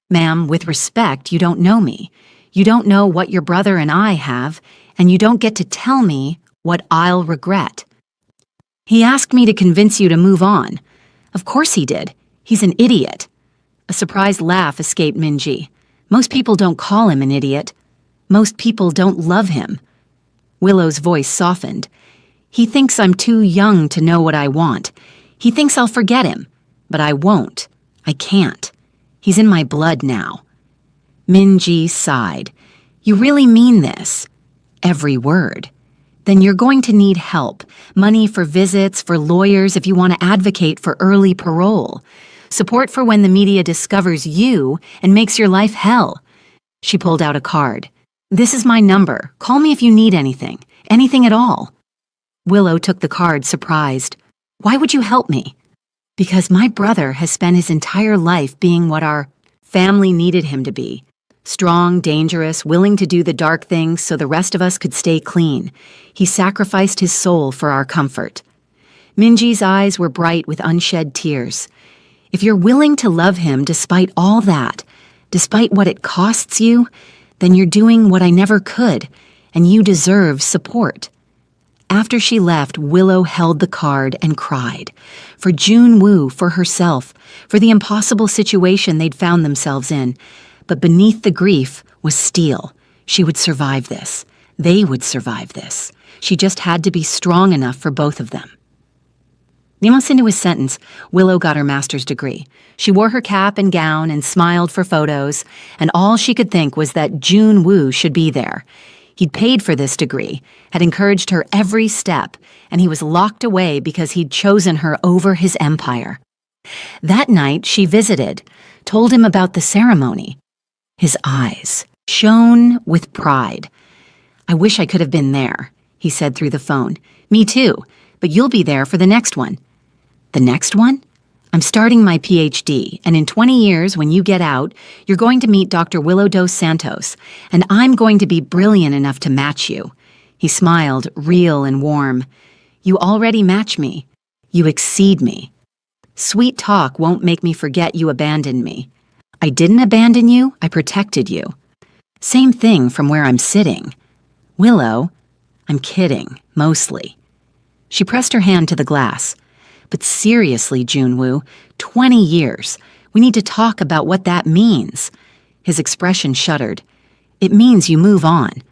Ma'am, with respect, you don't know me. You don't know what your brother and I have, and you don't get to tell me what I'll regret. He asked me to convince you to move on. Of course he did. He's an idiot. A surprised laugh escaped Minji. Most people don't call him an idiot. Most people don't love him. Willow's voice softened. He thinks I'm too young to know what I want. He thinks I'll forget him, but I won't. I can't. He's in my blood now. Minji sighed. You really mean this? every word. Then you're going to need help, money for visits, for lawyers if you want to advocate for early parole, support for when the media discovers you and makes your life hell. She pulled out a card. This is my number. Call me if you need anything. Anything at all. Willow took the card, surprised. Why would you help me? Because my brother has spent his entire life being what our family needed him to be. Strong, dangerous, willing to do the dark things so the rest of us could stay clean. He sacrificed his soul for our comfort. Minji's eyes were bright with unshed tears. If you're willing to love him despite all that, despite what it costs you, then you're doing what I never could, and you deserve support. After she left, Willow held the card and cried. For Junwoo, for herself, for the impossible situation they'd found themselves in. But beneath the grief was steel. She would survive this. They would survive this. She just had to be strong enough for both of them. 2 months into his sentence, Willow got her master's degree. She wore her cap and gown and smiled for photos, and all she could think was that Junwoo should be there. He'd paid for this degree, had encouraged her every step, and he was locked away because he'd chosen her over his empire. That night, she visited, told him about the ceremony. His eyes shone with pride. I wish I could have been there, he said through the phone. Me too, but you'll be there for the next one. The next one? I'm starting my PhD, and in 20 years, when you get out, you're going to meet Dr. Willow dos Santos, and I'm going to be brilliant enough to match you. He smiled, real and warm. You already match me. You exceed me. Sweet talk won't make me forget you abandoned me. I didn't abandon you, I protected you. Same thing from where I'm sitting. Willow, I'm kidding, mostly. She pressed her hand to the glass. But seriously, Junwoo, 20 years. We need to talk about what that means. His expression shuddered. It means you move on.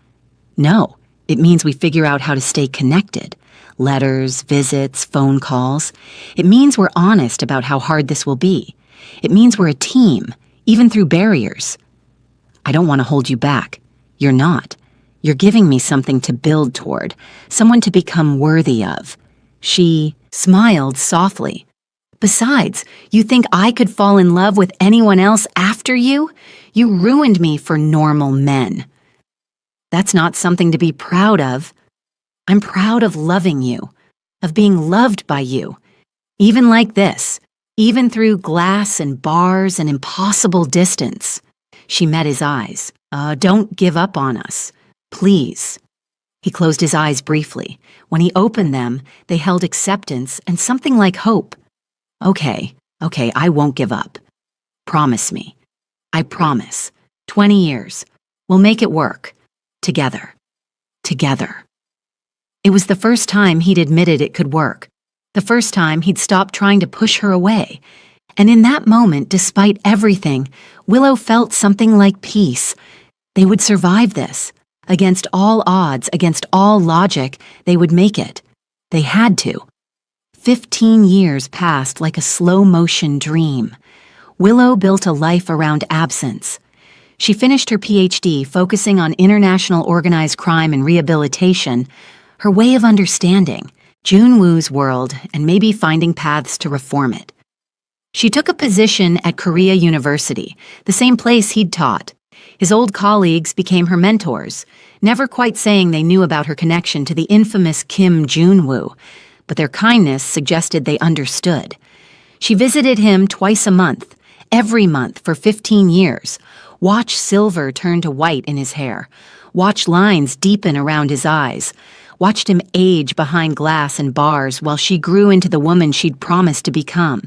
No, it means we figure out how to stay connected. Letters, visits, phone calls. It means we're honest about how hard this will be. It means we're a team, even through barriers. I don't want to hold you back. You're not. You're giving me something to build toward, someone to become worthy of. She smiled softly. Besides, you think I could fall in love with anyone else after you? You ruined me for normal men. That's not something to be proud of. I'm proud of loving you, of being loved by you. Even like this, even through glass and bars and impossible distance. She met his eyes. Don't give up on us. Please. He closed his eyes briefly. When he opened them, they held acceptance and something like hope. Okay, I won't give up. Promise me. I promise. 20 years. We'll make it work. Together. Together. It was the first time he'd admitted it could work. The first time he'd stopped trying to push her away. And in that moment, despite everything, Willow felt something like peace. They would survive this. Against all odds, against all logic, they would make it. They had to. 15 years passed like a slow-motion dream. Willow built a life around absence. She finished her PhD focusing on international organized crime and rehabilitation, her way of understanding Junwoo's world and maybe finding paths to reform it. She took a position at Korea University, the same place he'd taught. His old colleagues became her mentors, never quite saying they knew about her connection to the infamous Kim Junwoo, but their kindness suggested they understood. She visited him twice a month, every month for 15 years, watched silver turn to white in his hair, watched lines deepen around his eyes, watched him age behind glass and bars while she grew into the woman she'd promised to become.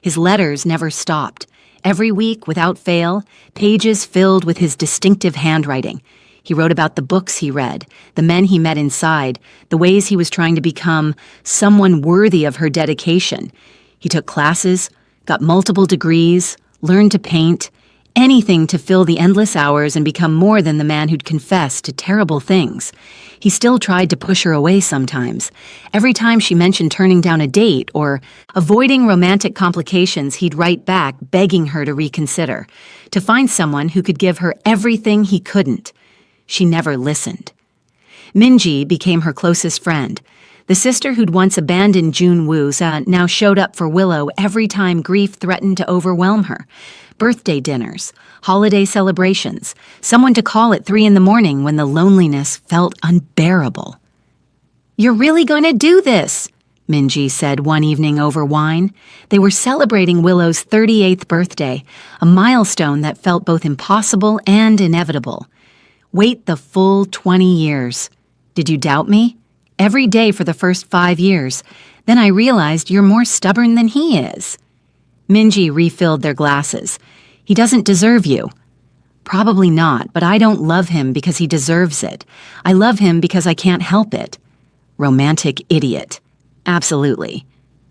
His letters never stopped. Every week, without fail, pages filled with his distinctive handwriting. He wrote about the books he read, the men he met inside, the ways he was trying to become someone worthy of her dedication. He took classes, got multiple degrees, learned to paint, anything to fill the endless hours and become more than the man who'd confessed to terrible things. He still tried to push her away sometimes. Every time she mentioned turning down a date or avoiding romantic complications, he'd write back begging her to reconsider, to find someone who could give her everything he couldn't. She never listened. Minji became her closest friend. The sister who'd once abandoned Junwoo now showed up for Willow every time grief threatened to overwhelm her. Birthday dinners, holiday celebrations, someone to call at 3 in the morning when the loneliness felt unbearable. "You're really going to do this," Minji said one evening over wine. They were celebrating Willow's 38th birthday, a milestone that felt both impossible and inevitable. "Wait the full 20 years. Did you doubt me? Every day for the first 5 years. Then I realized you're more stubborn than he is." Minji refilled their glasses. "He doesn't deserve you." "Probably not, but I don't love him because he deserves it. I love him because I can't help it." Romantic idiot. Absolutely.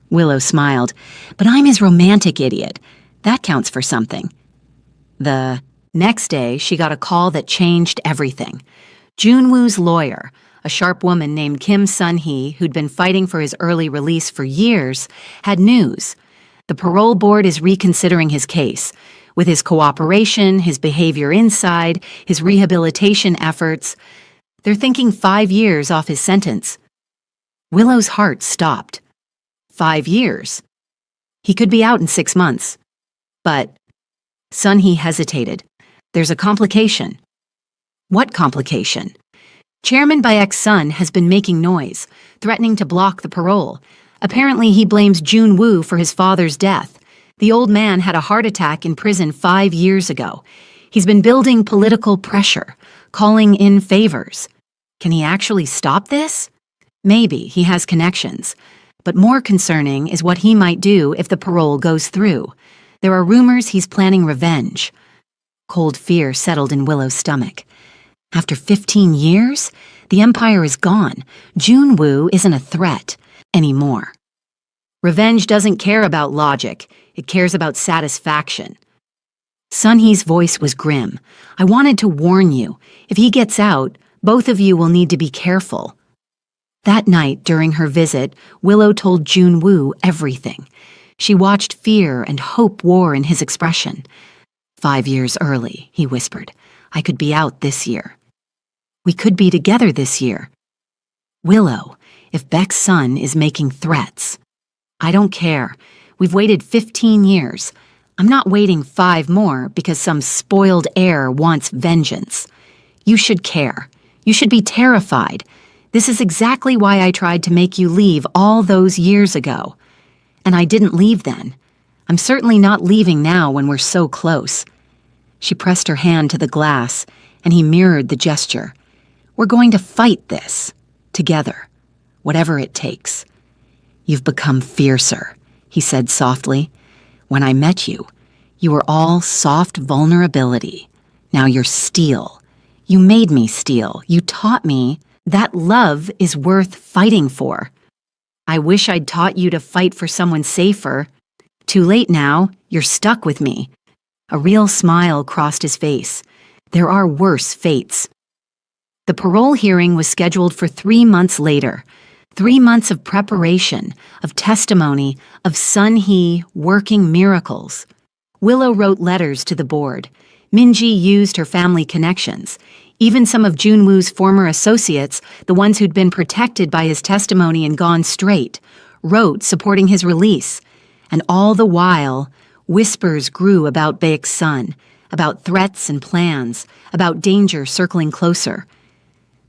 Willow smiled. "But I'm his romantic idiot. That counts for something." The next day, she got a call that changed everything. Junwoo's lawyer, a sharp woman named Kim Sun-hee, who'd been fighting for his early release for years, had news. The parole board is reconsidering his case. With his cooperation, his behavior inside, his rehabilitation efforts, they're thinking 5 years off his sentence. Willow's heart stopped. 5 years. He could be out in 6 months. But Sun-hee hesitated. "There's a complication." "What complication?" "Chairman Bayek's son has been making noise, threatening to block the parole. Apparently he blames Junwoo for his father's death. The old man had a heart attack in prison 5 years ago. He's been building political pressure, calling in favors. Can he actually stop this? Maybe he has connections. But more concerning is what he might do if the parole goes through. There are rumors he's planning revenge." Cold fear settled in Willow's stomach. After 15 years, the empire is gone. Junwoo isn't a threat anymore. Revenge doesn't care about logic. It cares about satisfaction. Sun-hee's voice was grim. "I wanted to warn you. If he gets out, both of you will need to be careful." That night, during her visit, Willow told Junwoo everything. She watched fear and hope war in his expression. 5 years early, he whispered. "I could be out this year. We could be together this year." "Willow, if Beck's son is making threats..." "I don't care. We've waited 15 years. I'm not waiting 5 more because some spoiled heir wants vengeance. You should care. You should be terrified. This is exactly why I tried to make you leave all those years ago. And I didn't leave then. I'm certainly not leaving now when we're so close." She pressed her hand to the glass, and he mirrored the gesture. "We're going to fight this. Together. Whatever it takes." "You've become fiercer," he said softly. "When I met you, you were all soft vulnerability. Now you're steel. You made me steel. You taught me that love is worth fighting for. I wish I'd taught you to fight for someone safer. Too late now. You're stuck with me." A real smile crossed his face. There are worse fates. The parole hearing was scheduled for 3 months later. 3 months of preparation, of testimony, of Sun-hee working miracles. Willow wrote letters to the board. Minji used her family connections. Even some of Junwoo's former associates, the ones who'd been protected by his testimony and gone straight, wrote supporting his release. And all the while, whispers grew about Bayek's son, about threats and plans, about danger circling closer.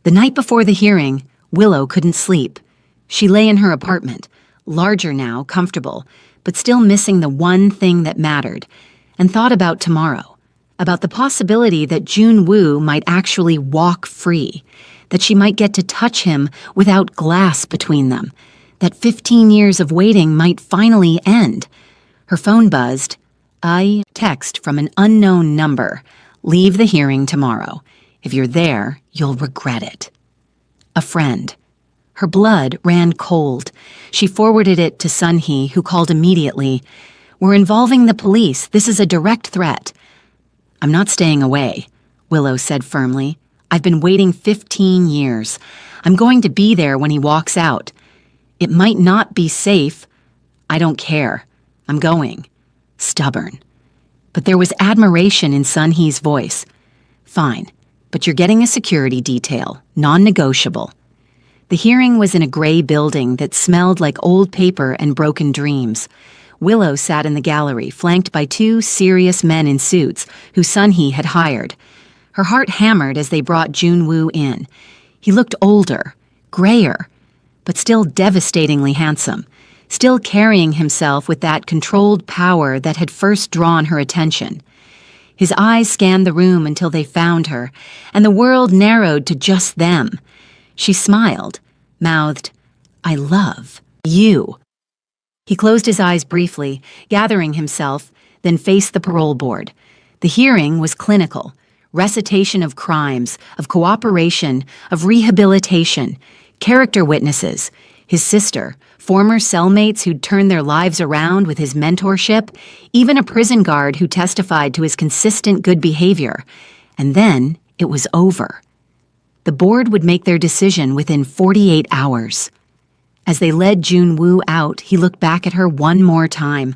The night before the hearing, Willow couldn't sleep. She lay in her apartment, larger now, comfortable, but still missing the one thing that mattered, and thought about tomorrow, about the possibility that Junwoo might actually walk free, that she might get to touch him without glass between them, that 15 years of waiting might finally end. Her phone buzzed. "I text from an unknown number. Leave the hearing tomorrow. If you're there, you'll regret it." A friend. Her blood ran cold. She forwarded it to Sun-hee, who called immediately. "We're involving the police. This is a direct threat." "I'm not staying away," Willow said firmly. "I've been waiting 15 years. I'm going to be there when he walks out. It might not be safe. I don't care. I'm going." Stubborn. But there was admiration in Sun-hee's voice. "Fine, but you're getting a security detail, non-negotiable. The hearing was in a gray building that smelled like old paper and broken dreams. Willow sat in the gallery, flanked by two serious men in suits whose son he had hired. Her heart hammered as they brought Junwoo in. He looked older, grayer, but still devastatingly handsome, still carrying himself with that controlled power that had first drawn her attention. His eyes scanned the room until they found her, and the world narrowed to just them. She smiled, mouthed, "I love you." He closed his eyes briefly, gathering himself, then faced the parole board. The hearing was clinical, recitation of crimes, of cooperation, of rehabilitation, character witnesses, his sister, former cellmates who'd turned their lives around with his mentorship, even a prison guard who testified to his consistent good behavior. And then it was over. The board would make their decision within 48 hours. As they led Junwoo out, he looked back at her one more time.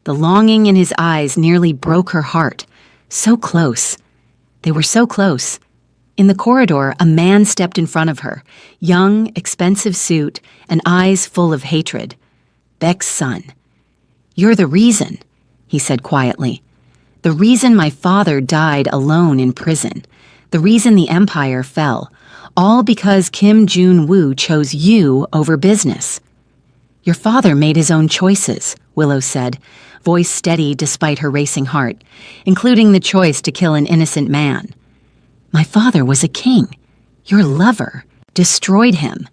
The longing in his eyes nearly broke her heart. So close. They were so close. In the corridor, a man stepped in front of her, young, expensive suit, and eyes full of hatred. Beck's son. "You're the reason," he said quietly. "The reason my father died alone in prison. The reason the empire fell. All because Kim Junwoo chose you over business." "Your father made his own choices," Willow said, voice steady despite her racing heart, "including the choice to kill an innocent man." "My father was a king. Your lover destroyed him.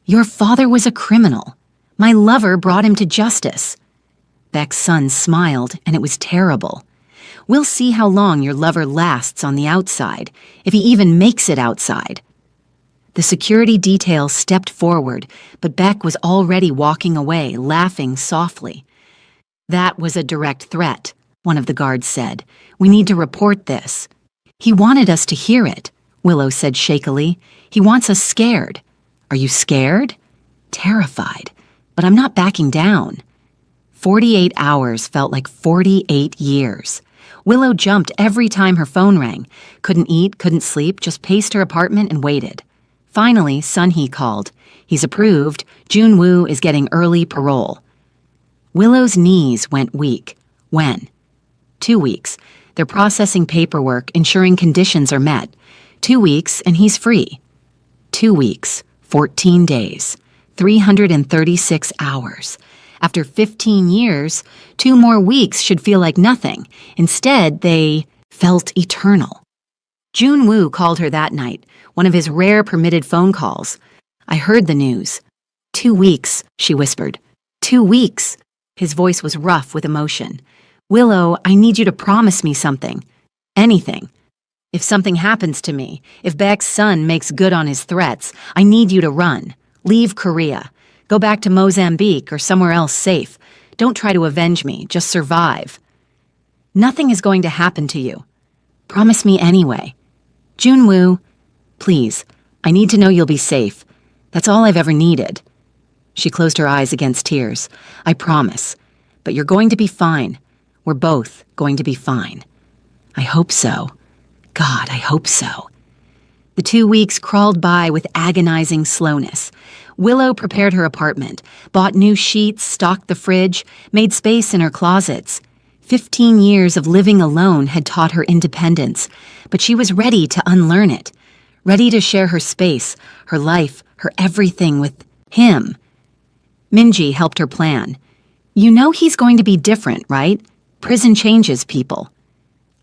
Your father was a criminal. My lover brought him to justice." Beck's son smiled, and it was terrible. "We'll see how long your lover lasts on the outside, if he even makes it outside." The security detail stepped forward, but Beck was already walking away, laughing softly. "That was a direct threat," one of the guards said. "We need to report this." "He wanted us to hear it," Willow said shakily. "He wants us scared." "Are you scared?" "Terrified. But I'm not backing down." 48 hours felt like 48 years. Willow jumped every time her phone rang. Couldn't eat, couldn't sleep, just paced her apartment and waited. Finally, Sun-hee called. "He's approved. Junwoo is getting early parole." Willow's knees went weak. When? 2 weeks. They're processing paperwork, ensuring conditions are met. 2 weeks, and he's free. 2 weeks, 14 days, 336 hours. After 15 years, 2 more weeks should feel like nothing. Instead, they felt eternal. Junwoo called her that night, one of his rare permitted phone calls. "I heard the news." 2 weeks, she whispered. 2 weeks. His voice was rough with emotion. "Willow, I need you to promise me something. Anything. If something happens to me, if Beck's son makes good on his threats, I need you to run. Leave Korea. Go back to Mozambique or somewhere else safe. Don't try to avenge me, just survive. Nothing is going to happen to you. Promise me anyway. Junwoo, please, I need to know you'll be safe. That's all I've ever needed." She closed her eyes against tears. "I promise. But you're going to be fine. We're both going to be fine." "I hope so. God, I hope so." The 2 weeks crawled by with agonizing slowness. Willow prepared her apartment, bought new sheets, stocked the fridge, made space in her closets. 15 years of living alone had taught her independence, but she was ready to unlearn it, ready to share her space, her life, her everything with him. Minji helped her plan. "You know he's going to be different, right? Prison changes people."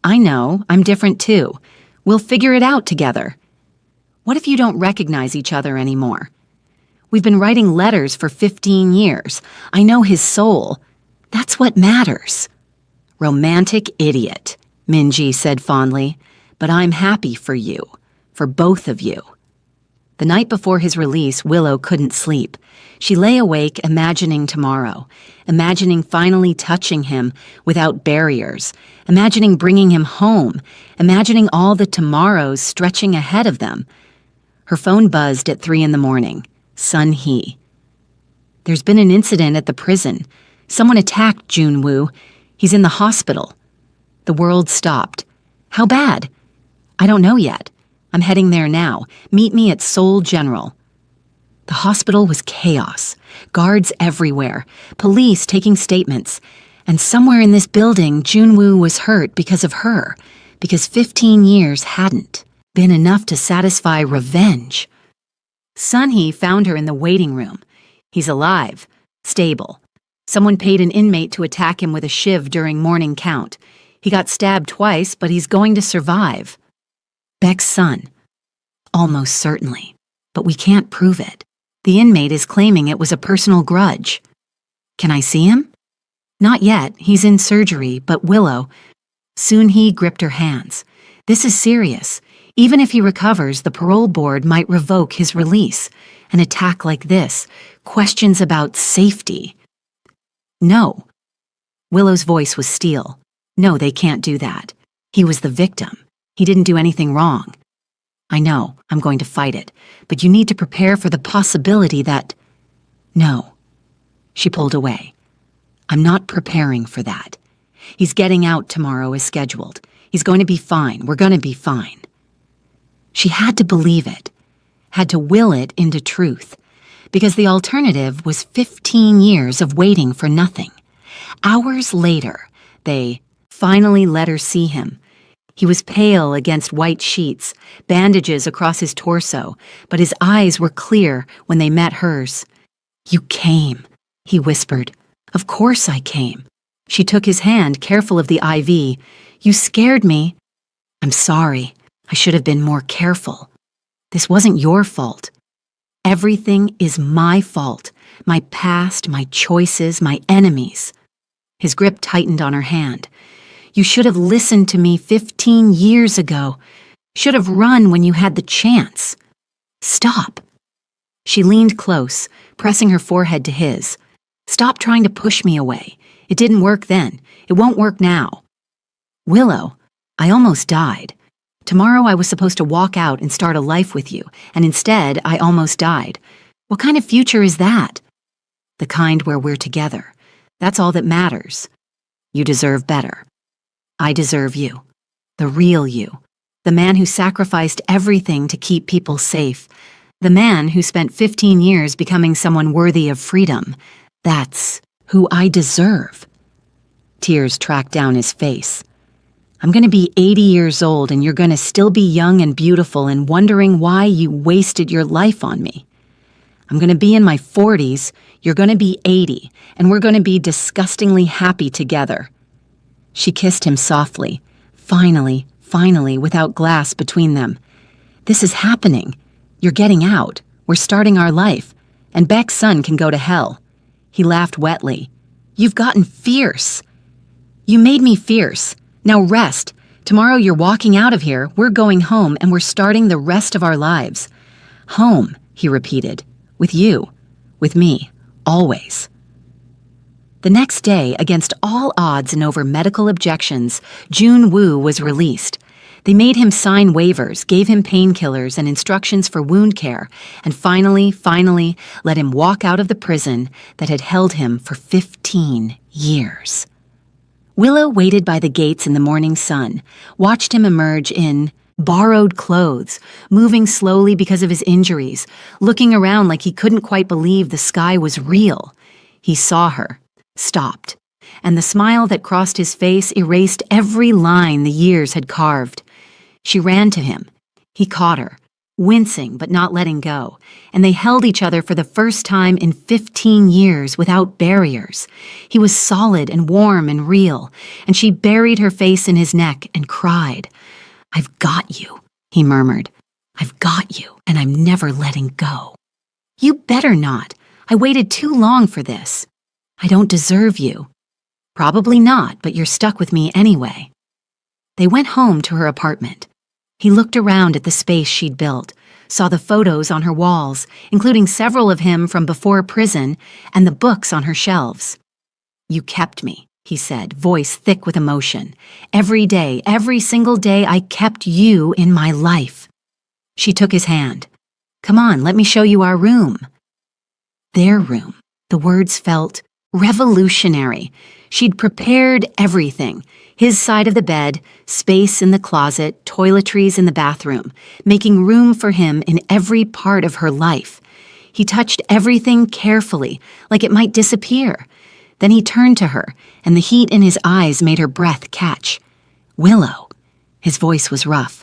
"I know, I'm different too. We'll figure it out together." "What if you don't recognize each other anymore?" "We've been writing letters for 15 years. I know his soul. That's what matters." "Romantic idiot," Minji said fondly. "But I'm happy for you, for both of you." The night before his release, Willow couldn't sleep. She lay awake imagining tomorrow, imagining finally touching him without barriers, imagining bringing him home, imagining all the tomorrows stretching ahead of them. Her phone buzzed at 3 a.m. Sun-hee. "There's been an incident at the prison. Someone attacked Junwoo. He's in the hospital." The world stopped. "How bad?" "I don't know yet. I'm heading there now. Meet me at Seoul General. The hospital was chaos. Guards everywhere. Police taking statements. And somewhere in this building, Junwoo was hurt because of her. Because 15 years hadn't been enough to satisfy revenge. Sunhee found her in the waiting room. He's alive. Stable. Someone paid an inmate to attack him with a shiv during morning count. He got stabbed twice, but he's going to survive. Beck's son. Almost certainly. But we can't prove it. The inmate is claiming it was a personal grudge. Can I see him? Not yet. He's in surgery, but Willow. Sunhee gripped her hands. This is serious. Even if he recovers, the parole board might revoke his release. An attack like this. Questions about safety. No. Willow's voice was steel. No, they can't do that. He was the victim. He didn't do anything wrong. I know, I'm going to fight it, but you need to prepare for the possibility that... No. She pulled away. I'm not preparing for that. He's getting out tomorrow as scheduled. He's going to be fine. We're going to be fine. She had to believe it, had to will it into truth, because the alternative was 15 years of waiting for nothing. Hours later, they finally let her see him. He was pale against white sheets, bandages across his torso, but his eyes were clear when they met hers. You came, he whispered. Of course I came. She took his hand, careful of the IV. You scared me. I'm sorry. I should have been more careful. This wasn't your fault. Everything is my fault. My past, my choices, my enemies. His grip tightened on her hand. You should have listened to me 15 years ago. Should have run when you had the chance. Stop. She leaned close, pressing her forehead to his. Stop trying to push me away. It didn't work then. It won't work now. Willow, I almost died. Tomorrow I was supposed to walk out and start a life with you, and instead I almost died. What kind of future is that? The kind where we're together. That's all that matters. You deserve better. I deserve you. The real you. The man who sacrificed everything to keep people safe. The man who spent 15 years becoming someone worthy of freedom. That's who I deserve. Tears tracked down his face. I'm going to be 80 years old and you're going to still be young and beautiful and wondering why you wasted your life on me. I'm going to be in my 40s, you're going to be 80, and we're going to be disgustingly happy together. She kissed him softly, finally, without glass between them. This is happening. You're getting out. We're starting our life. And Beck's son can go to hell. He laughed wetly. You've gotten fierce. You made me fierce. Now rest. Tomorrow you're walking out of here, we're going home, and we're starting the rest of our lives. Home, he repeated. With you. With me. Always. The next day, against all odds and over medical objections, Junwoo was released. They made him sign waivers, gave him painkillers and instructions for wound care, and finally, let him walk out of the prison that had held him for 15 years. Willow waited by the gates in the morning sun, watched him emerge in borrowed clothes, moving slowly because of his injuries, looking around like he couldn't quite believe the sky was real. He saw her, stopped, and the smile that crossed his face erased every line the years had carved. She ran to him. He caught her, wincing but not letting go, and they held each other for the first time in 15 years without barriers. He was solid and warm and real, and she buried her face in his neck and cried. I've got you, he murmured. I've got you, and I'm never letting go. You better not. I waited too long for this. I don't deserve you. Probably not, but you're stuck with me anyway. They went home to her apartment. He looked around at the space she'd built, saw the photos on her walls, including several of him from before prison, and the books on her shelves. You kept me, he said, voice thick with emotion. Every day, every single day, I kept you in my life. She took his hand. Come on, let me show you our room. Their room. The words felt revolutionary. She'd prepared everything. His side of the bed, space in the closet, toiletries in the bathroom, making room for him in every part of her life. He touched everything carefully, like it might disappear. Then he turned to her, and the heat in his eyes made her breath catch. "Willow." His voice was rough.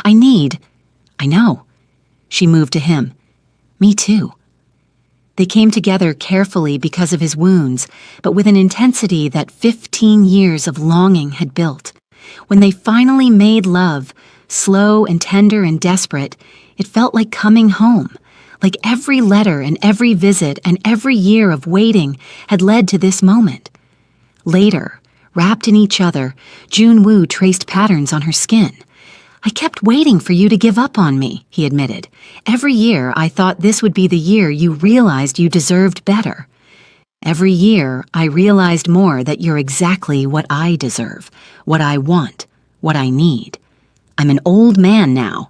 "I know." She moved to him. "Me too." They came together carefully because of his wounds, but with an intensity that 15 years of longing had built. When they finally made love, slow and tender and desperate, it felt like coming home, like every letter and every visit and every year of waiting had led to this moment. Later, wrapped in each other, Junwoo traced patterns on her skin. "I kept waiting for you to give up on me," he admitted. "Every year I thought this would be the year you realized you deserved better. Every year I realized more that you're exactly what I deserve, what I want, what I need. I'm an old man now.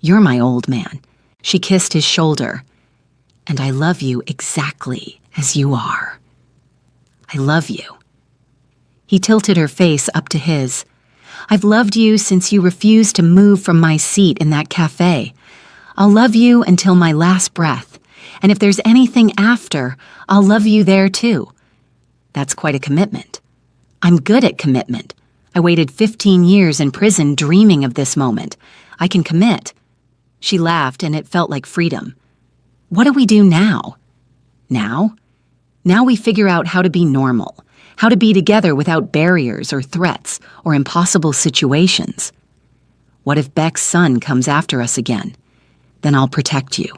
You're my old man." She kissed his shoulder. "And I love you exactly as you are. I love you." He tilted her face up to his. "I've loved you since you refused to move from my seat in that cafe. I'll love you until my last breath, and if there's anything after, I'll love you there too." That's quite a commitment. I'm good at commitment. I waited 15 years in prison dreaming of this moment. I can commit. She laughed, and it felt like freedom. "What do we do now?" "Now? Now we figure out how to be normal. How to be together without barriers or threats or impossible situations. What if Beck's son comes after us again? Then I'll protect you.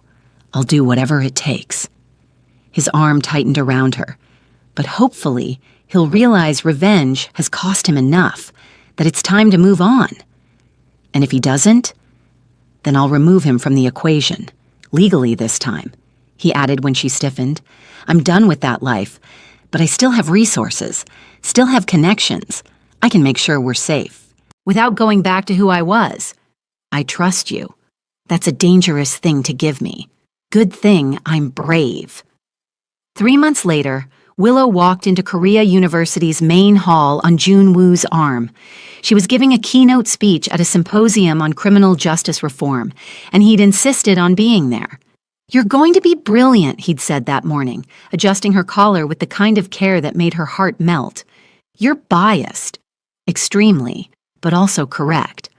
I'll do whatever it takes." His arm tightened around her. But hopefully, he'll realize revenge has cost him enough, that it's time to move on. And if he doesn't, then I'll remove him from the equation, legally this time, he added when she stiffened. "I'm done with that life. But I still have resources, still have connections. I can make sure we're safe, without going back to who I was. I trust you. That's a dangerous thing to give me. Good thing I'm brave." 3 months later, Willow walked into Korea University's main hall on Junwoo's arm. She was giving a keynote speech at a symposium on criminal justice reform, and he'd insisted on being there. "You're going to be brilliant," he'd said that morning, adjusting her collar with the kind of care that made her heart melt. "You're biased. Extremely, but also correct."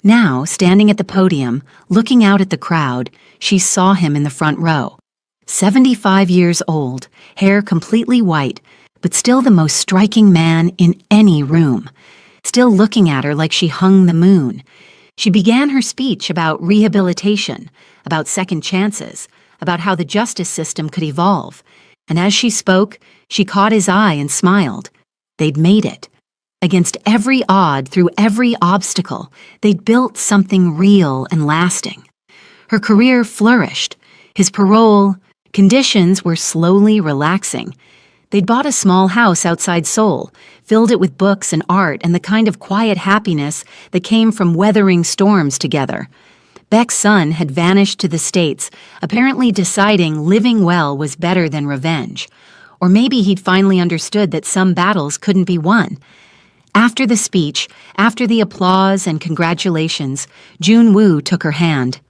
Now, standing at the podium, looking out at the crowd, she saw him in the front row. 75 years old, hair completely white, but still the most striking man in any room. Still looking at her like she hung the moon. She began her speech about rehabilitation, about second chances, about how the justice system could evolve. And as she spoke, she caught his eye and smiled. They'd made it. Against every odd, through every obstacle, they'd built something real and lasting. Her career flourished. His parole, conditions were slowly relaxing. They'd bought a small house outside Seoul, filled it with books and art and the kind of quiet happiness that came from weathering storms together. Beck's son had vanished to the States, apparently deciding living well was better than revenge. Or maybe he'd finally understood that some battles couldn't be won. After the speech, after the applause and congratulations, Junwoo took her hand.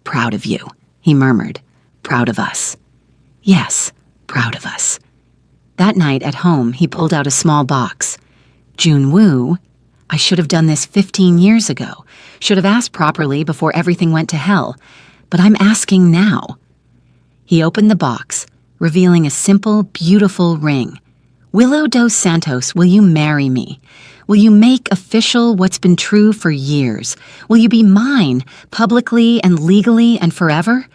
"Proud of you," he murmured. "Proud of us." "Yes, proud of us." That night at home, he pulled out a small box. "Junwoo, I should have done this 15 years ago, should have asked properly before everything went to hell, but I'm asking now." He opened the box, revealing a simple, beautiful ring. "Willow dos Santos, will you marry me? Will you make official what's been true for years? Will you be mine, publicly and legally and forever?"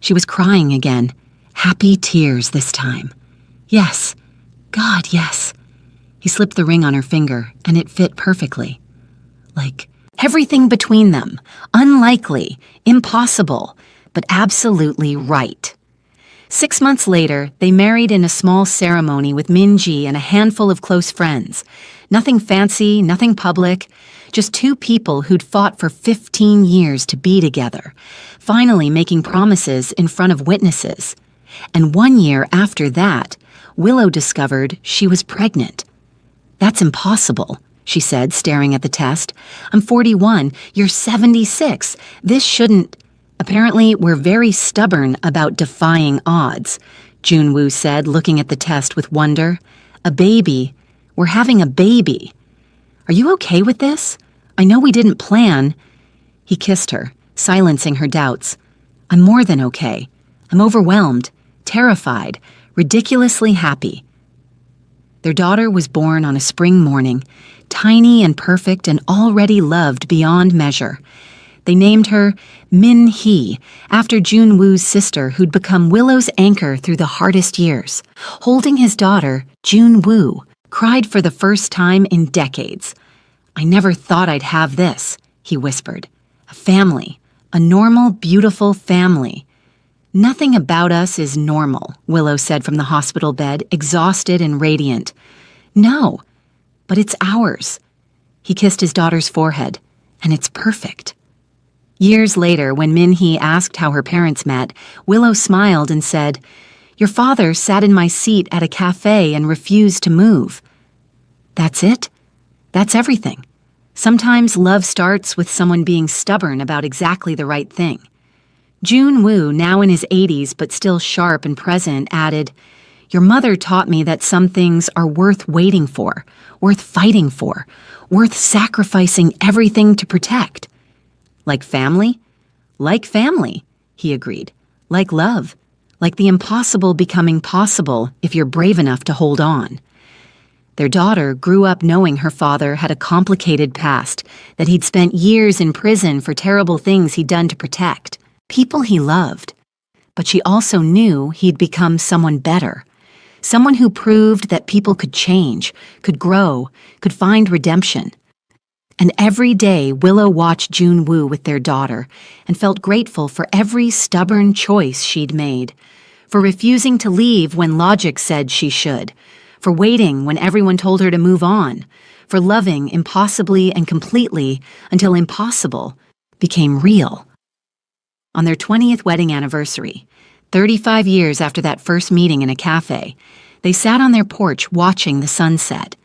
She was crying again, happy tears this time. "Yes, God, yes." He slipped the ring on her finger, and it fit perfectly. Like everything between them, unlikely, impossible, but absolutely right. 6 months later, they married in a small ceremony with Minji and a handful of close friends. Nothing fancy, nothing public, just two people who'd fought for 15 years to be together, finally making promises in front of witnesses. And 1 year after that, Willow discovered she was pregnant. "That's impossible," she said, staring at the test. "I'm 41, you're 76. This shouldn't—" "Apparently, we're very stubborn about defying odds," Junwoo said, looking at the test with wonder. "A baby. We're having a baby. Are you okay with this? I know we didn't plan—" He kissed her, silencing her doubts. "I'm more than okay. I'm overwhelmed, terrified, ridiculously happy." Their daughter was born on a spring morning, tiny and perfect and already loved beyond measure. They named her Min-hee, after Junwoo's sister who'd become Willow's anchor through the hardest years. Holding his daughter, Junwoo cried for the first time in decades. "I never thought I'd have this," he whispered. "A family, a normal, beautiful family." "Nothing about us is normal," Willow said from the hospital bed, exhausted and radiant. "No, but it's ours." He kissed his daughter's forehead. "And it's perfect." Years later, when Min-hee asked how her parents met, Willow smiled and said, "Your father sat in my seat at a cafe and refused to move." That's it. That's everything. Sometimes love starts with someone being stubborn about exactly the right thing. Junwoo, now in his 80s but still sharp and present, added, "Your mother taught me that some things are worth waiting for, worth fighting for, worth sacrificing everything to protect." "Like family?" "Like family," he agreed. "Like love. Like the impossible becoming possible if you're brave enough to hold on." Their daughter grew up knowing her father had a complicated past, that he'd spent years in prison for terrible things he'd done to protect people he loved. But she also knew he'd become someone better, someone who proved that people could change, could grow, could find redemption. And every day Willow watched Junwoo with their daughter and felt grateful for every stubborn choice she'd made, for refusing to leave when logic said she should, for waiting when everyone told her to move on, for loving impossibly and completely until impossible became real. On their 20th wedding anniversary, 35 years after that first meeting in a cafe, they sat on their porch watching the sunset.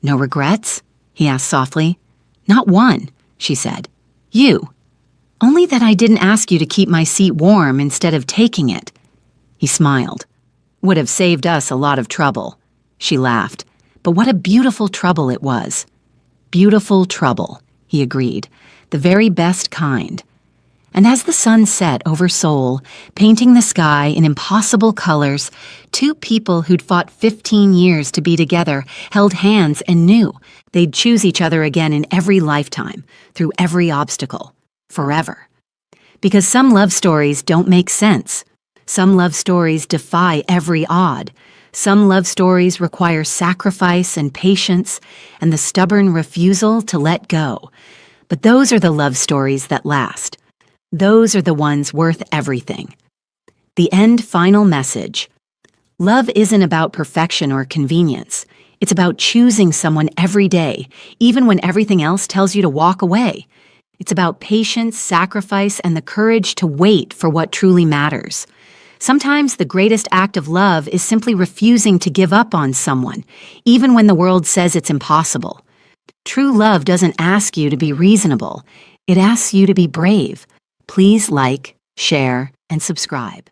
"No regrets?" he asked softly. "Not one," she said. "You. Only that I didn't ask you to keep my seat warm instead of taking it." He smiled. "Would have saved us a lot of trouble." She laughed. "But what a beautiful trouble it was." "Beautiful trouble," he agreed. "The very best kind." And as the sun set over Seoul, painting the sky in impossible colors, two people who'd fought 15 years to be together held hands and knew they'd choose each other again in every lifetime, through every obstacle, forever. Because some love stories don't make sense. Some love stories defy every odd. Some love stories require sacrifice and patience and the stubborn refusal to let go. But those are the love stories that last. Those are the ones worth everything. The end final message. Love isn't about perfection or convenience. It's about choosing someone every day, even when everything else tells you to walk away. It's about patience, sacrifice, and the courage to wait for what truly matters. Sometimes the greatest act of love is simply refusing to give up on someone, even when the world says it's impossible. True love doesn't ask you to be reasonable. It asks you to be brave. Please like, share, and subscribe.